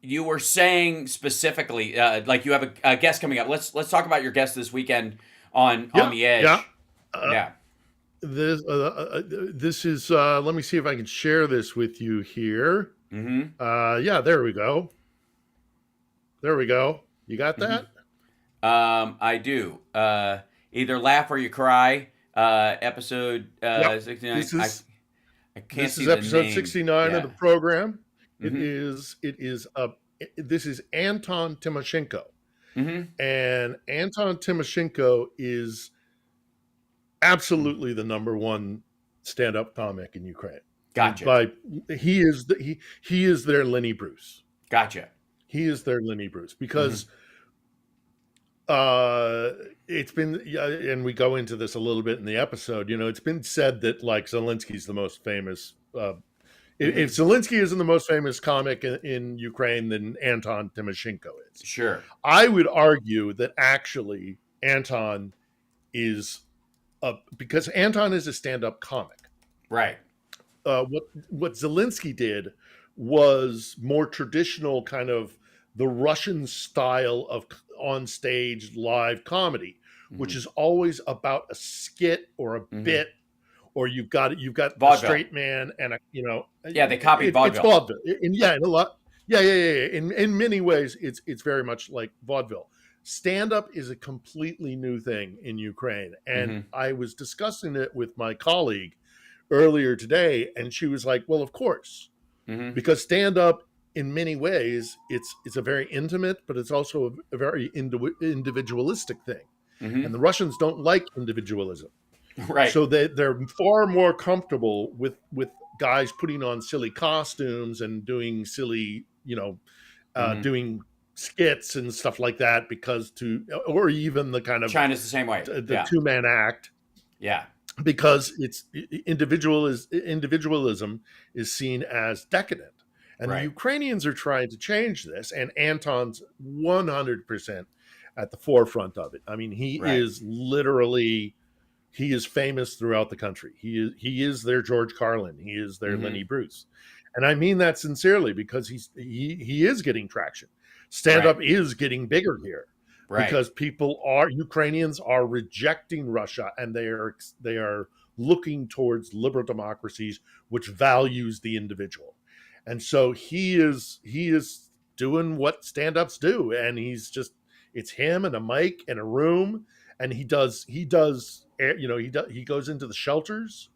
C: you were saying specifically, like you have a guest coming up. Let's talk about your guest this weekend on the Edge.
I: Yeah. This is. Let me see if I can share this with you here. Yeah, there we go. You got that?
C: I do. Either Laugh or You Cry, episode 69. I can't see the name.
I: This is episode 69 of the program. This is Anton Timoshenko. And Anton Timoshenko is absolutely the number one stand-up comic in Ukraine.
C: Gotcha.
I: He is their Lenny Bruce.
C: Gotcha.
I: He is their Lenny Bruce because it's been, and we go into this a little bit in the episode, you know, it's been said that like Zelensky's the most famous, if Zelensky isn't the most famous comic in Ukraine, then Anton Timoshenko is.
C: Sure.
I: I would argue that actually Anton is, because Anton is a stand-up comic.
C: Right.
I: What Zelensky did was more traditional kind of the Russian style of on-stage live comedy, which is always about a skit or a bit, or you've got a straight man and
C: they copied vaudeville.
I: It's vaudeville. In many ways, it's very much like vaudeville. Stand-up is a completely new thing in Ukraine, and I was discussing it with my colleague earlier today, and she was like, "Well, of course, because stand-up." In many ways, it's a very intimate, but it's also a very individualistic thing. And the Russians don't like individualism.
C: Right.
I: So they're far more comfortable with guys putting on silly costumes and doing silly, doing skits and stuff like that or even the kind of
C: China's the same way.
I: The two-man act.
C: Yeah.
I: because individualism is seen as decadent. And the Ukrainians are trying to change this, and Anton's 100% at the forefront of it. I mean, he is literally, he is famous throughout the country. He is their George Carlin. He is their Lenny Bruce. And I mean that sincerely, because he is getting traction. Stand-up is getting bigger here. Because Ukrainians are rejecting Russia, and they are looking towards liberal democracies, which values the individual. And so he is doing what stand-ups do, and it's him and a mic and a room, and he goes into the shelters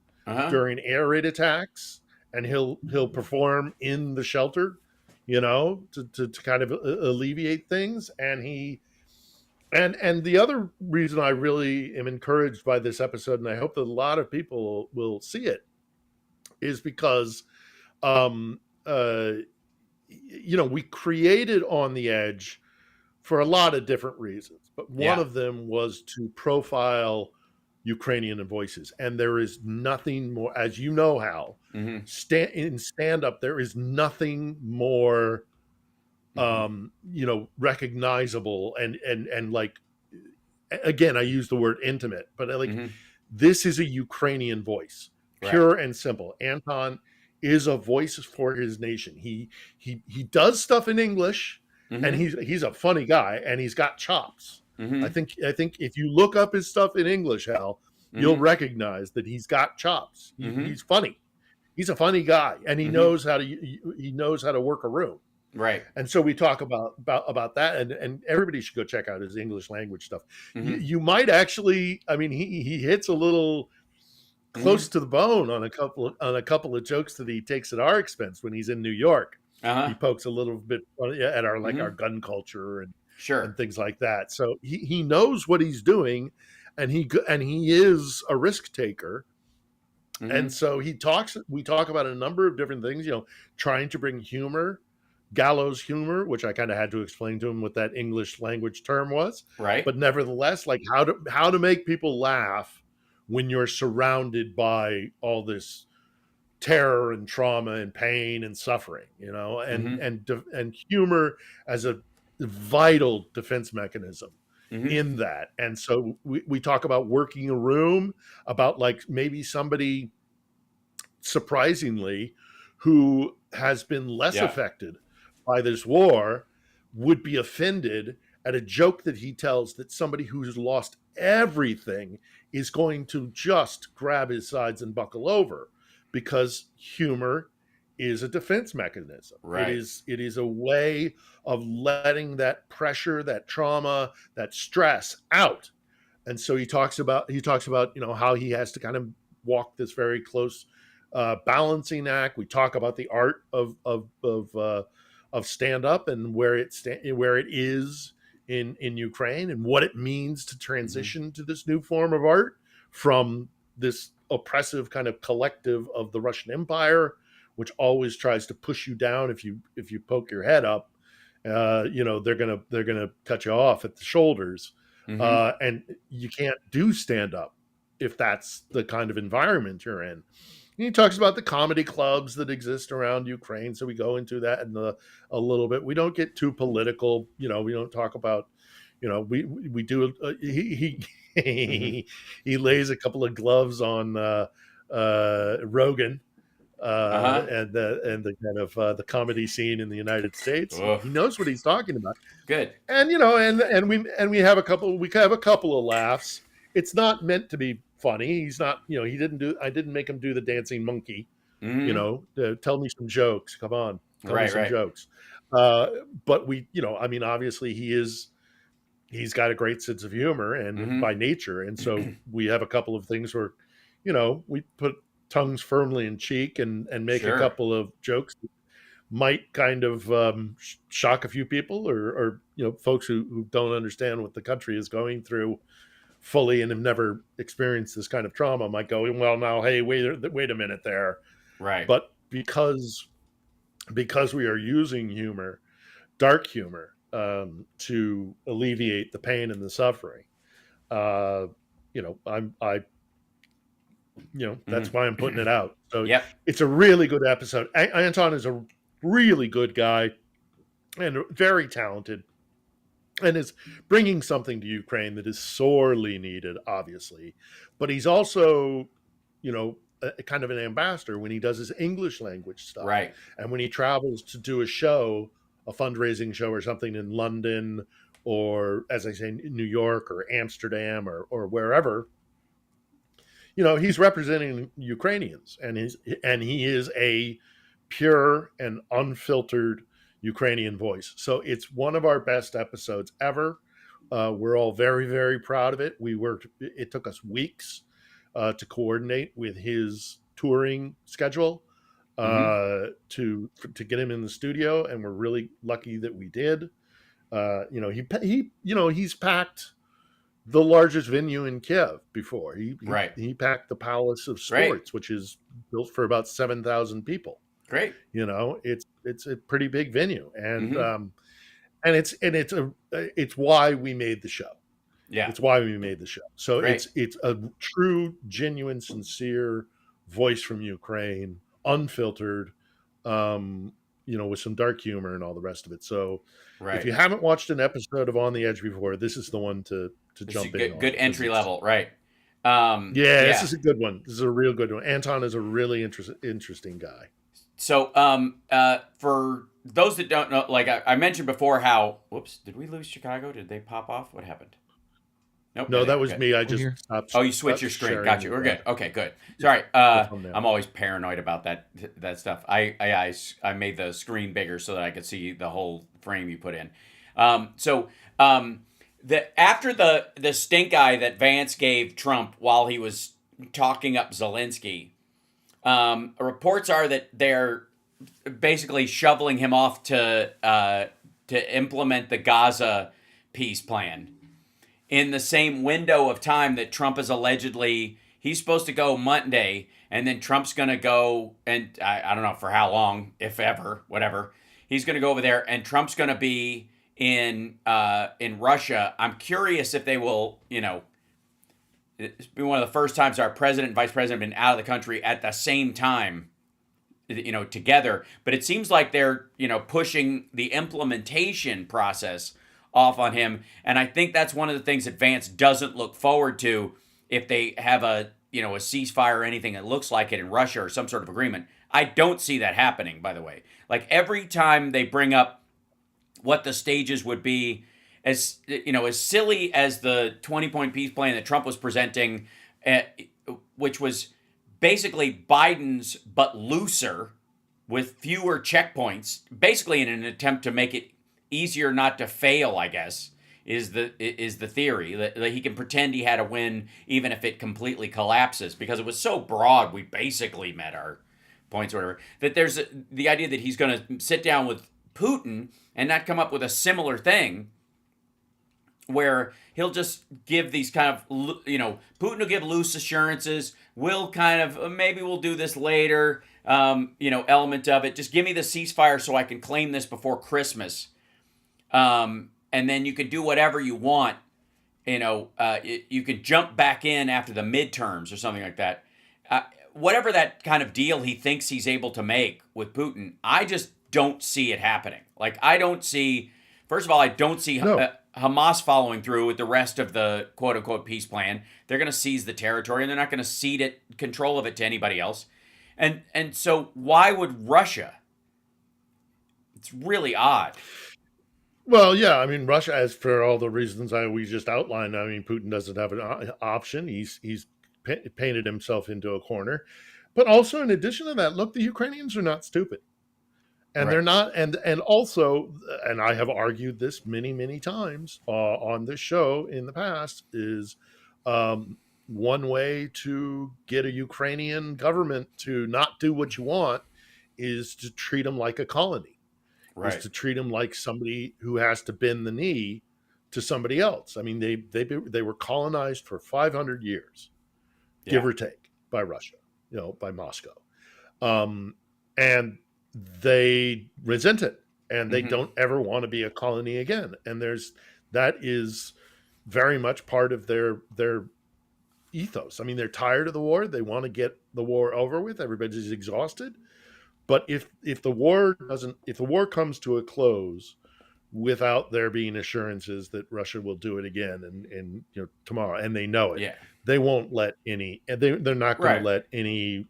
I: during air raid attacks, and he'll perform in the shelter, to kind of alleviate things. And the other reason I really am encouraged by this episode, and I hope that a lot of people will see it, is because we created On the Edge for a lot of different reasons, but one of them was to profile Ukrainian voices. And there is nothing more, as you know, Hal, in stand-up, there is nothing more recognizable and like, again, I use the word intimate, but this is a Ukrainian voice, pure and simple. Anton is a voice for his nation. He does stuff in English, and he's a funny guy, and he's got chops. I think if you look up his stuff in English, Hal, you'll recognize that he's got chops. He's funny. He's a funny guy, and he knows how to work a room.
C: Right.
I: And so we talk about that, and everybody should go check out his English language stuff. You might actually, I mean, he hits a little close to the bone on a couple of jokes that he takes at our expense when he's in New York. He pokes a little bit at our our gun culture and things like that. So he knows what he's doing, and he is a risk taker. And so we talk about a number of different things, trying to bring humor, gallows humor, which I kind of had to explain to him what that English language term was.
C: Right.
I: But nevertheless, like how to make people laugh when you're surrounded by all this terror and trauma and pain and suffering, and humor as a vital defense mechanism in that. And so we talk about working a room, about like maybe somebody surprisingly who has been less affected by this war would be offended at a joke that he tells, that somebody who's lost everything is going to just grab his sides and buckle over, because humor is a defense mechanism.
C: Right.
I: It is a way of letting that pressure, that trauma, that stress out. And so he talks about how he has to kind of walk this very close balancing act. We talk about the art of stand up and where it is in Ukraine, and what it means to transition to this new form of art from this oppressive kind of collective of the Russian Empire, which always tries to push you down if you poke your head up. They're gonna cut you off at the shoulders, and you can't do stand up if that's the kind of environment you're in. And he talks about the comedy clubs that exist around Ukraine. So we go into that in a little bit. We don't get too political. We don't talk about, we do. He lays a couple of gloves on Rogan and the kind of the comedy scene in the United States. He knows what he's talking about.
C: Good.
I: And we have a couple of laughs. It's not meant to be funny. He's not, I didn't make him do the dancing monkey, tell me some jokes. Come on. Tell me some jokes. But obviously he's got a great sense of humor and by nature. And so we have a couple of things where, we put tongues firmly in cheek and make a couple of jokes that might kind of shock a few people or folks who don't understand what the country is going through fully and have never experienced this kind of trauma might go, well, now, hey, wait a minute there.
C: Right.
I: But because we are using humor, dark humor, to alleviate the pain and the suffering, That's why I'm putting it out. So
C: Yep.
I: it's a really good episode. Anton is a really good guy and very talented, and is bringing something to Ukraine that is sorely needed, obviously. But he's also, a kind of an ambassador when he does his English language stuff.
C: Right.
I: And when he travels to do a show, a fundraising show or something in London, or, as I say, New York or Amsterdam or wherever, he's representing Ukrainians, and he is a pure and unfiltered Ukrainian voice. So it's one of our best episodes ever. We're all very, very proud of it. It took us weeks to coordinate with his touring schedule to get him in the studio, and we're really lucky that we did. He's packed the largest venue in Kiev before. He packed the Palace of Sports, which is built for about 7,000 people.
C: Great.
I: It's a pretty big venue, and it's why we made the show.
C: Yeah,
I: it's why we made the show. So
C: Great.
I: it's a true, genuine, sincere voice from Ukraine, unfiltered, with some dark humor and all the rest of it. So if you haven't watched an episode of On the Edge before, this is the one to jump in.
C: Good entry level, right?
I: This is a good one. This is a real good one. Anton is a really interesting guy.
C: So, for those that don't know, like I mentioned before, whoops, did we lose Chicago? Did they pop off? What happened? Nope.
I: No, that was me. I just stopped.
C: Oh, you switched your screen. Got you. We're good. Okay, good. Sorry. I'm always paranoid about that stuff. I made the screen bigger so that I could see the whole frame you put in. After the stink eye that Vance gave Trump while he was talking up Zelensky, reports are that they're basically shoveling him off to implement the Gaza peace plan in the same window of time that Trump is allegedly, he's supposed to go Monday, and then Trump's going to go, and I don't know for how long, if ever, whatever. He's going to go over there, and Trump's going to be in Russia. I'm curious if they will, it's been one of the first times our president and vice president have been out of the country at the same time, together. But it seems like they're, pushing the implementation process off on him. And I think that's one of the things that Vance doesn't look forward to if they have a ceasefire or anything that looks like it in Russia or some sort of agreement. I don't see that happening, by the way. Like every time they bring up what the stages would be, as silly as the 20-point peace plan that Trump was presenting, which was basically Biden's but looser with fewer checkpoints, basically in an attempt to make it easier not to fail, I guess, is the theory that he can pretend he had a win even if it completely collapses, because it was so broad we basically met our points or whatever. That there's the idea that he's going to sit down with Putin and not come up with a similar thing, where he'll just give these kind of, Putin will give loose assurances. We'll kind of, maybe we'll do this later, element of it. Just give me the ceasefire so I can claim this before Christmas. And then you can do whatever you want. You can jump back in after the midterms or something like that. Whatever that kind of deal he thinks he's able to make with Putin, I just don't see it happening. Like, I don't see Hamas following through with the rest of the quote-unquote peace plan. They're going to seize the territory, and they're not going to cede control of it to anybody else. And so why would Russia? It's really odd.
I: Well, yeah, I mean, Russia, as for all the reasons we just outlined, I mean, Putin doesn't have an option. He's painted himself into a corner. But also, in addition to that, look, the Ukrainians are not stupid. And they're not, and also, and I have argued this many, many times on this show in the past, is one way to get a Ukrainian government to not do what you want is to treat them like a colony. Is to treat them like somebody who has to bend the knee to somebody else. I mean, they were colonized for 500 years, give or take, by Russia, by Moscow. And they resent it, and they don't ever want to be a colony again. And that is very much part of their ethos. I mean, they're tired of the war. They want to get the war over with. Everybody's exhausted. But if the war comes to a close without there being assurances that Russia will do it again and tomorrow, and they know it, they won't let any. And they're not going to let any.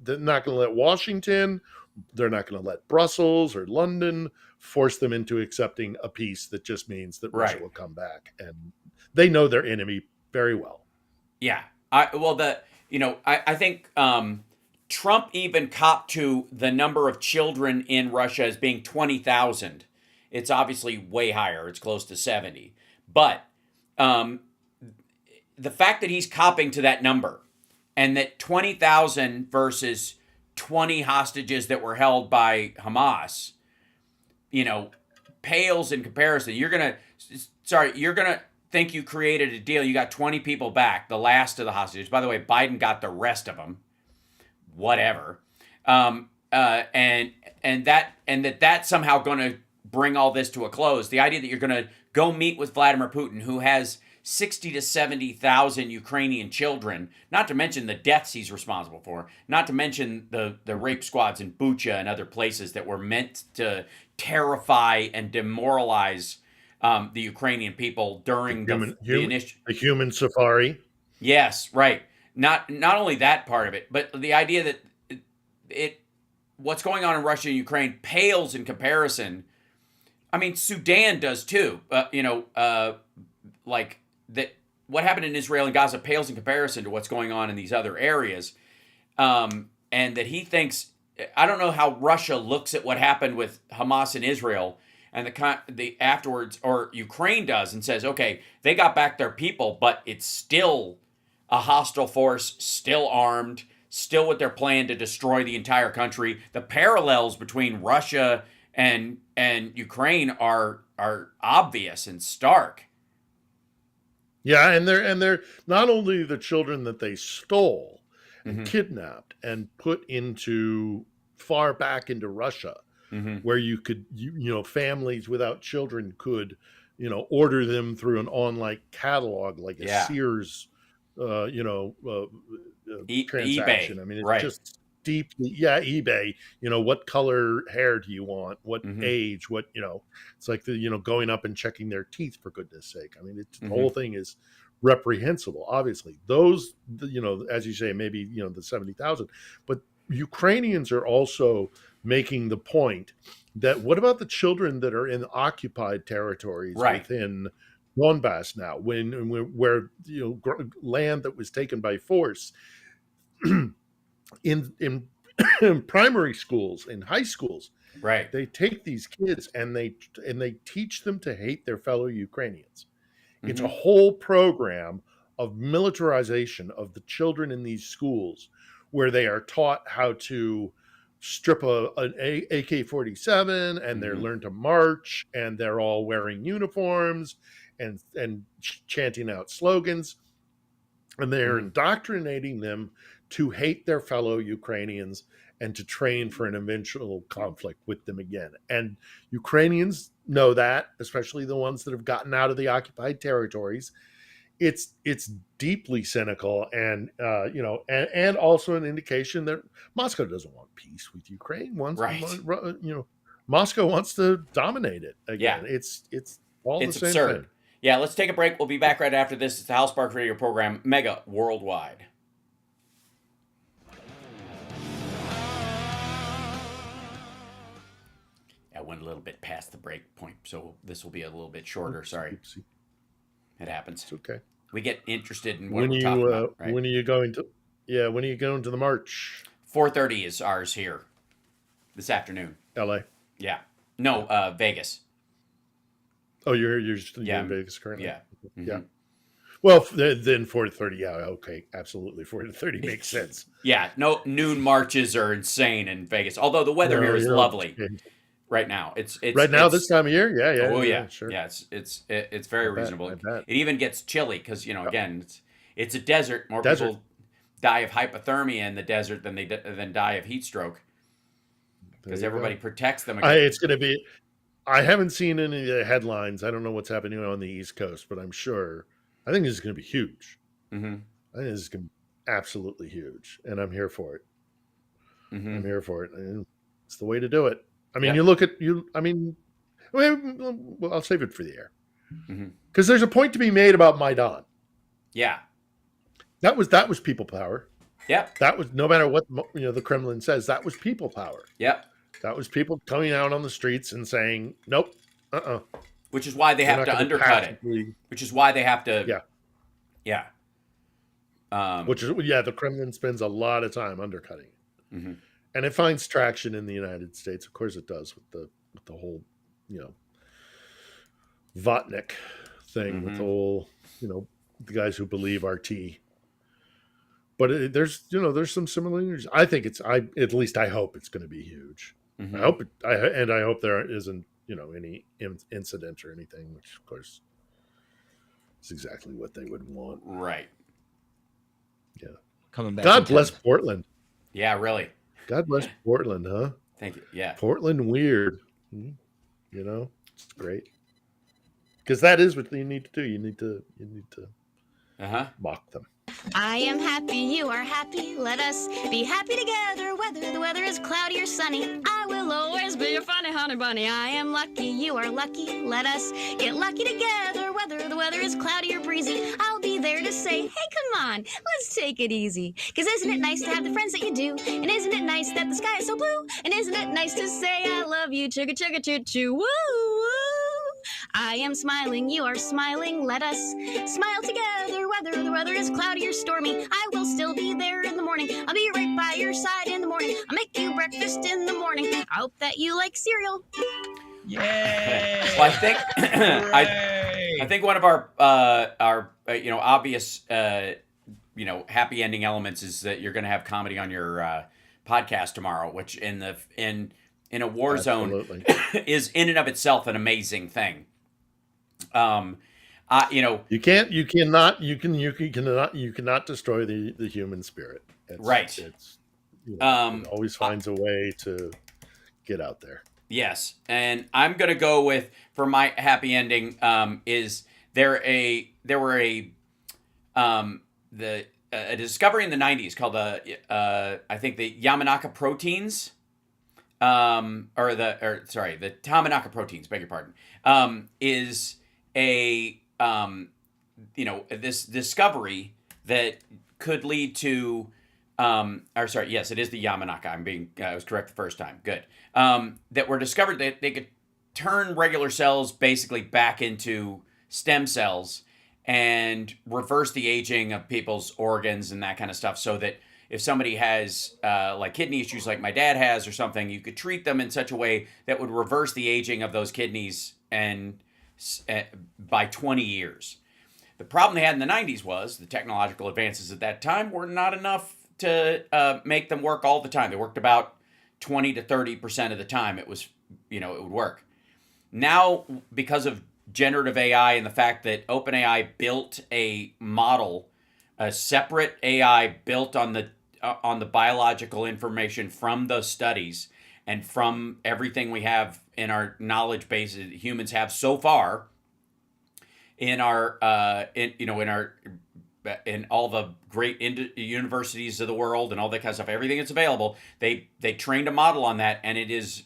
I: They're not going to let Washington. They're not going to let Brussels or London force them into accepting a peace that just means that Russia will come back, and they know their enemy very well.
C: Yeah. I think Trump even copped to the number of children in Russia as being 20,000. It's obviously way higher. It's close to 70. But the fact that he's copping to that number, and that 20,000 versus 20 hostages that were held by Hamas, pales in comparison. You're going to think you created a deal. You got 20 people back, the last of the hostages. By the way, Biden got the rest of them. Whatever. And that's somehow going to bring all this to a close. The idea that you're going to go meet with Vladimir Putin, who has 60 to 70,000 Ukrainian children, not to mention the deaths he's responsible for, not to mention the rape squads in Bucha and other places that were meant to terrify and demoralize the Ukrainian people during the
I: human safari.
C: Yes, right. Not only that part of it, but the idea that what's going on in Russia and Ukraine pales in comparison. I mean, Sudan does too. Like that. What happened in Israel and Gaza pales in comparison to what's going on in these other areas. And that he thinks, I don't know how Russia looks at what happened with Hamas and Israel and the afterwards, or Ukraine does, and says, okay, they got back their people, but it's still a hostile force, still armed, still with their plan to destroy the entire country. The parallels between Russia and Ukraine are obvious and stark.
I: Yeah, and they're not only the children that they stole and kidnapped and put into far back into Russia, where you could families without children could order them through an online catalog like a Sears transaction.
C: eBay.
I: I mean, it's just deeply, eBay. What color hair do you want? What age? What It's like going up and checking their teeth, for goodness sake. I mean, the whole thing is reprehensible. Obviously, those as you say, maybe the 70,000, but Ukrainians are also making the point that what about the children that are in occupied territories within Donbass now, where land that was taken by force in primary schools, in high schools, they take these kids and they teach them to hate their fellow Ukrainians. It's a whole program of militarization of the children in these schools, where they are taught how to strip an AK-47, and they learn to march, and they're all wearing uniforms and chanting out slogans, and they're indoctrinating them to hate their fellow Ukrainians and to train for an eventual conflict with them again. And Ukrainians know that, especially the ones that have gotten out of the occupied territories. It's deeply cynical, and and also an indication that Moscow doesn't want peace with Ukraine. Moscow wants to dominate it again. It's all the same
C: absurd
I: thing.
C: Yeah, let's take a break. We'll be back right after this. It's the House Sparks Radio program, Mega Worldwide. I went a little bit past the break point, so this will be a little bit shorter. Sorry.
I: Oopsie.
C: It happens.
I: It's okay.
C: We get interested in what we're talking about. Right?
I: When are you going to? Yeah, when are you going to the march?
C: 4:30 is ours here this afternoon.
I: L.A.
C: Yeah. No, Vegas.
I: Oh, you're in Vegas currently.
C: Yeah.
I: Yeah. Well, then 4:30. Yeah. Okay. Absolutely. 4:30 makes sense.
C: Yeah. No, noon marches are insane in Vegas. Although the weather here is lovely. Right now, it's
I: right now this time of year. Yeah.
C: Oh yeah,
I: sure.
C: Yeah, it's very reasonable. It even gets chilly because again, it's a desert. More people die of hypothermia in the desert than die of heat stroke because everybody protects them.
I: It's going to be. I haven't seen any of the headlines. I don't know what's happening on the East Coast, but I'm sure. I think this is going to be huge. I think this is going to be absolutely huge, and I'm here for it.
C: Mm-hmm.
I: I'm here for it. And it's the way to do it. I mean, you look at you. I mean, well, I'll save it for the air because there's a point to be made about Maidan.
C: Yeah,
I: that was people power.
C: Yep.
I: That was, no matter what the Kremlin says, that was people power.
C: Yep.
I: That was people coming out on the streets and saying, nope,
C: Which is why they have to undercut it. Which is why they have to. Yeah.
I: Which is the Kremlin spends a lot of time undercutting it, and it finds traction in the United States. Of course, it does with the whole, Vatnik thing, with the whole, the guys who believe RT. But there's some similarities. I think at least I hope it's going to be huge. I hope I hope there isn't any incident or anything, which of course is exactly what they would want.
C: Right.
I: Yeah.
R: Coming back.
I: God bless Portland.
C: Yeah, really.
I: God bless Portland, huh?
C: Thank you. Yeah.
I: Portland weird. It's great. Because that is what you need to do. You need to mock them.
S: I am happy, you are happy. Let us be happy together, whether the weather is cloudy or sunny. I will always be your funny honey bunny. I am lucky, you are lucky. Let us get lucky together, whether the weather is cloudy or breezy. I'll be there to say, hey, come on, let's take it easy. Because isn't it nice to have the friends that you do? And isn't it nice that the sky is so blue? And isn't it nice to say I love you, chugga chugga choo choo, woo woo. I am smiling, you are smiling. Let us smile together, whether the weather is cloudy or stormy. I will still be there in the morning. I'll be right by your side in the morning. I'll make you breakfast in the morning. I hope that you like cereal.
R: Yay!
C: Well, I think one of our obvious happy ending elements is that you're going to have comedy on your podcast tomorrow, which in a war zone is in and of itself an amazing thing.
I: You cannot destroy the human spirit.
C: Right.
I: It always finds a way to get out there.
C: Yes, and I'm gonna go with, for my happy ending, is a discovery in the 90s called I think the Yamanaka proteins. The Tamanaka proteins, beg your pardon, is this discovery that could lead to, yes, it is the Yamanaka. I was correct the first time. Good. That were discovered that they could turn regular cells basically back into stem cells and reverse the aging of people's organs and that kind of stuff, so that if somebody has like kidney issues like my dad has or something, you could treat them in such a way that would reverse the aging of those kidneys and by 20 years. The problem they had in the 90s was the technological advances at that time were not enough to make them work all the time. They worked about 20 to 30% of the time. It was, it would work. Now, because of generative AI and the fact that OpenAI built a model, a separate AI built on the biological information from those studies and from everything we have in our knowledge base that humans have so far in our in all the great universities of the world and all that kind of stuff, everything that's available, they trained a model on that, and it is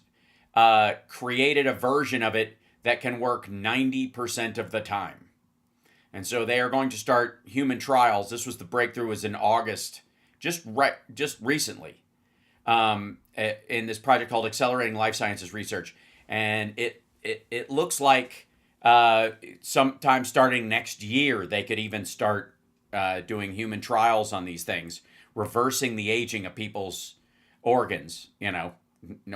C: created a version of it that can work 90% of the time. And so they are going to start human trials. This was the breakthrough, was in August, just recently, in this project called Accelerating Life Sciences Research. And it looks like sometime starting next year, they could even start doing human trials on these things, reversing the aging of people's organs.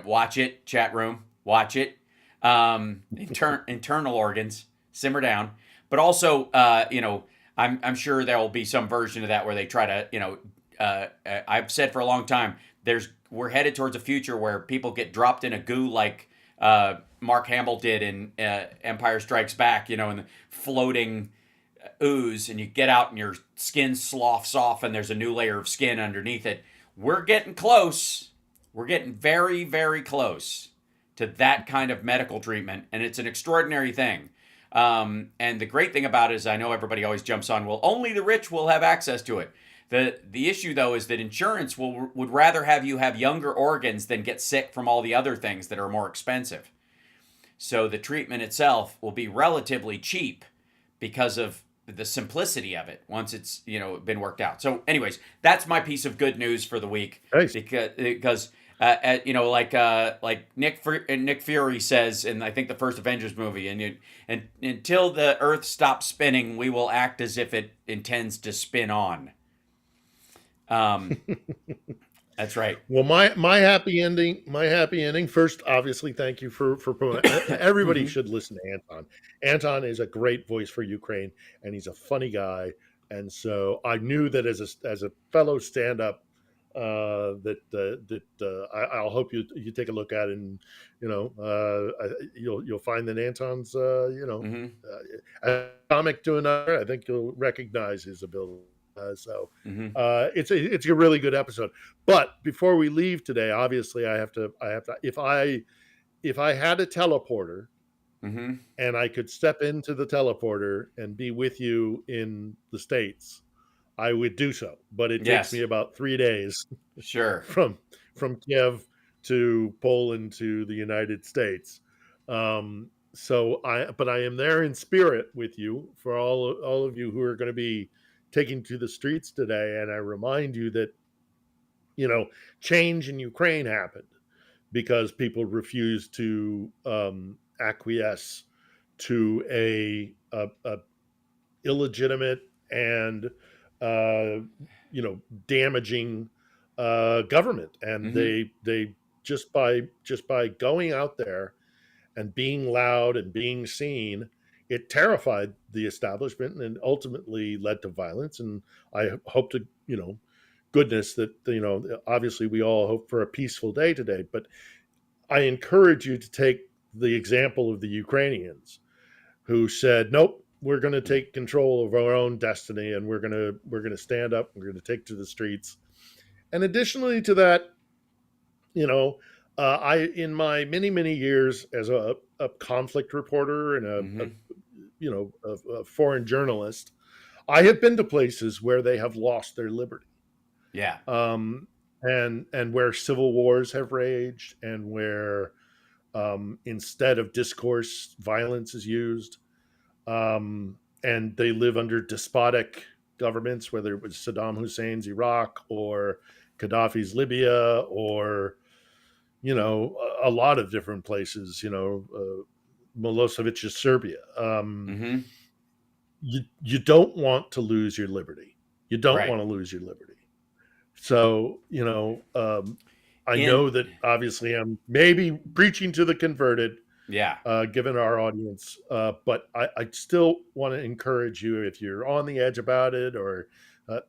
C: Watch it, chat room, watch it. Internal organs, simmer down. But also, I'm sure there will be some version of that where they try to, I've said for a long time, we're headed towards a future where people get dropped in a goo like Mark Hamill did in Empire Strikes Back, in the floating ooze, and you get out and your skin sloughs off and there's a new layer of skin underneath it. We're getting close. We're getting very, very close to that kind of medical treatment, and it's an extraordinary thing. And the great thing about it is, I know everybody always jumps on, well, only the rich will have access to it. The issue, though, is that insurance would rather have you have younger organs than get sick from all the other things that are more expensive. So the treatment itself will be relatively cheap because of the simplicity of it once it's been worked out. So, anyways, that's my piece of good news for the week.
I: Nice.
C: Because like Nick Fury says in, I think, the first Avengers movie, and until the Earth stops spinning, we will act as if it intends to spin on. That's right.
I: Well, my happy ending. First, obviously, thank you for everybody should listen to Anton. Anton is a great voice for Ukraine, and he's a funny guy. And so I knew that as a fellow stand-up, I'll hope you take a look at it, and you'll find that Anton's a comic to another. I think you'll recognize his ability. It's a really good episode. But before we leave today, obviously I have to if I had a teleporter and I could step into the teleporter and be with you in the States, I would do so. But it takes me about 3 days.
C: Sure.
I: From Kiev to Poland to the United States. So I am there in spirit with you for all of you who are going to be taking to the streets today. And I remind you that, change in Ukraine happened because people refused to acquiesce to a illegitimate and damaging government. And they just by going out there and being loud and being seen, it terrified the establishment and ultimately led to violence. And I hope to, goodness that, obviously we all hope for a peaceful day today, but I encourage you to take the example of the Ukrainians who said, nope, we're going to take control of our own destiny, and we're going to stand up, we're going to take to the streets. And additionally to that, I, in my many years as a conflict reporter and a foreign journalist, I have been to places where they have lost their liberty.
C: Yeah.
I: And where civil wars have raged, and where instead of discourse, violence is used. And they live under despotic governments, whether it was Saddam Hussein's Iraq or Gaddafi's Libya, or a lot of different places, Milosevic's Serbia. You don't want to lose your liberty. You don't want to lose your liberty. So, I know that obviously I'm maybe preaching to the converted, given our audience, but I still want to encourage you, if you're on the edge about it, or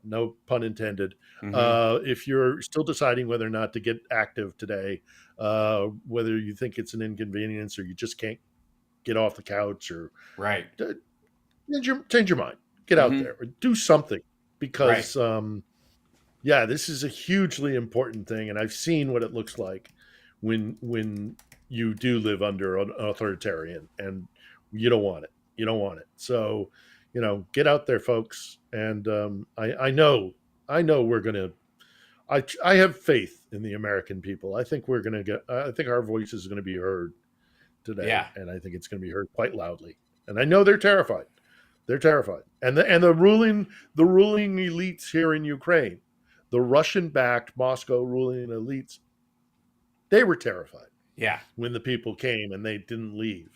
I: no pun intended, if you're still deciding whether or not to get active today, whether you think it's an inconvenience or you just can't get off the couch, or change your mind, get out there or do something, because this is a hugely important thing. And I've seen what it looks like when you do live under an authoritarian, and you don't want it. So, get out there, folks. And I know we're going to, I have faith in the American people. I think I think our voice is going to be heard today.
C: Yeah.
I: And I think it's going to be heard quite loudly. And I know they're terrified. They're terrified. And the ruling elites here in Ukraine, the Russian-backed Moscow ruling elites, they were terrified.
C: Yeah.
I: When the people came and they didn't leave,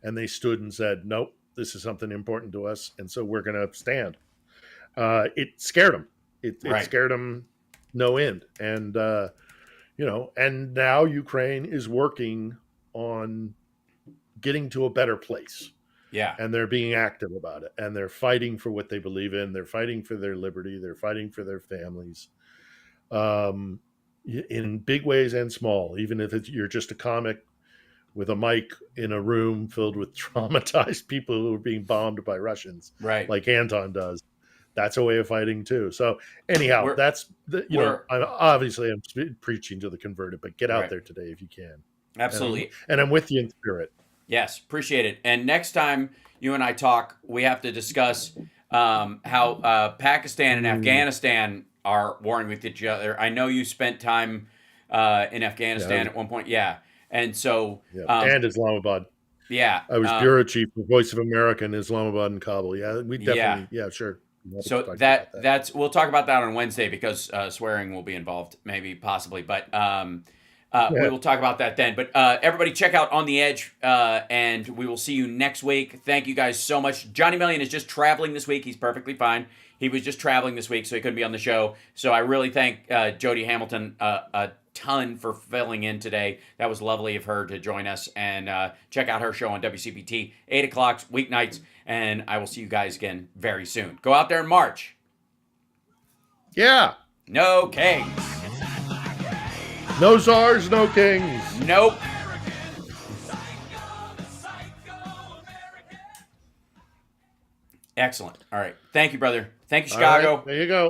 I: and they stood and said, nope, this is something important to us, and so we're going to stand. It scared them. It scared them no end. And, and now Ukraine is working on getting to a better place.
C: Yeah.
I: And they're being active about it. And they're fighting for what they believe in. They're fighting for their liberty. They're fighting for their families. In big ways and small, even if you're just a comic with a mic in a room filled with traumatized people who are being bombed by Russians, like Anton does. That's a way of fighting too. So anyhow, I'm preaching to the converted, but get out there today if you can.
C: Absolutely.
I: And I'm with you in spirit.
C: Yes, appreciate it. And next time you and I talk, we have to discuss how Pakistan and Afghanistan are warring with each other. I know you spent time in Afghanistan at one point. Yeah. And so...
I: and Islamabad.
C: Yeah.
I: I was bureau chief for Voice of America in Islamabad and Kabul. Yeah, we definitely... Yeah, sure.
C: So that's we'll talk about that on Wednesday because swearing will be involved, maybe, possibly. But we will talk about that then. But everybody check out On the Edge, and we will see you next week. Thank you guys so much. Johnny Million is just traveling this week. He's perfectly fine. He was just traveling this week, so he couldn't be on the show. So I really thank Jody Hamilton a ton for filling in today. That was lovely of her to join us. And check out her show on WCPT, 8 o'clock, weeknights. And I will see you guys again very soon. Go out there and march.
I: Yeah.
C: No kings.
I: No czars, no kings.
C: Nope. Excellent. All right. Thank you, brother. Thank you, Chicago.
I: Right, there you go.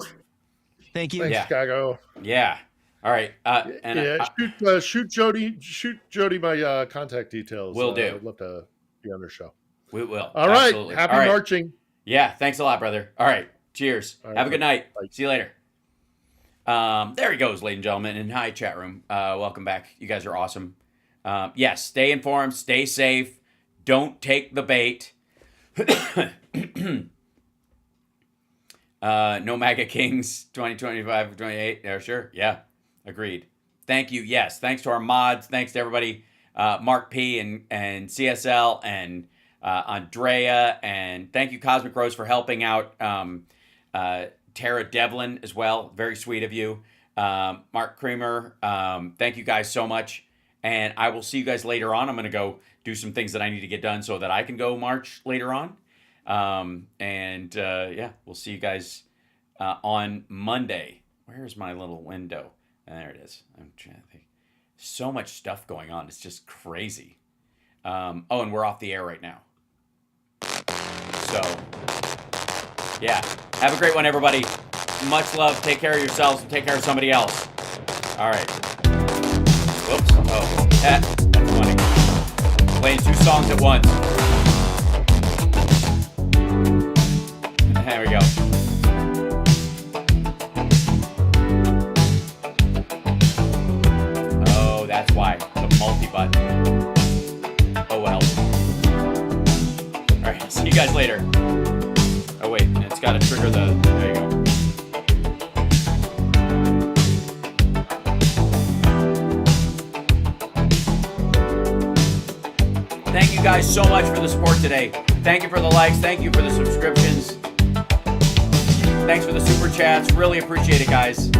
R: Thank you.
I: Thanks, Chicago.
C: Yeah. All right.
I: Shoot Jody. Shoot Jody my contact details.
C: Will do.
I: I'd love to be on their show.
C: We will.
I: All right.
C: Absolutely.
I: Happy marching.
C: Yeah. Thanks a lot, brother. All right. Cheers.
I: All right,
C: have a good night.
I: Bye.
C: See you later. There he goes, ladies and gentlemen. And hi, chat room. Welcome back. You guys are awesome. Yes. Stay informed. Stay safe. Don't take the bait. No MAGA Kings 2025, 28. Yeah, sure. Yeah. Agreed. Thank you. Yes. Thanks to our mods. Thanks to everybody. Mark P and CSL and Andrea. And thank you, Cosmic Rose, for helping out Tara Devlin as well. Very sweet of you. Mark Creamer. Thank you guys so much. And I will see you guys later on. I'm going to go do some things that I need to get done so that I can go march later on. Yeah, we'll see you guys on Monday. Where's my little window? There it is. I'm trying to think. So much stuff going on. It's just crazy. And we're off the air right now. So, yeah. Have a great one, everybody. Much love. Take care of yourselves and take care of somebody else. All right. Whoops. Oh, that's funny. Playing 2 songs at once. There we go. Oh, that's why. The multi-button. Oh, well. All right, see you guys later. Oh, wait, it's got to trigger the... There you go. Thank you guys so much for the support today. Thank you for the likes. Thank you for the subscriptions. Thanks for the super chats. Really appreciate it, guys.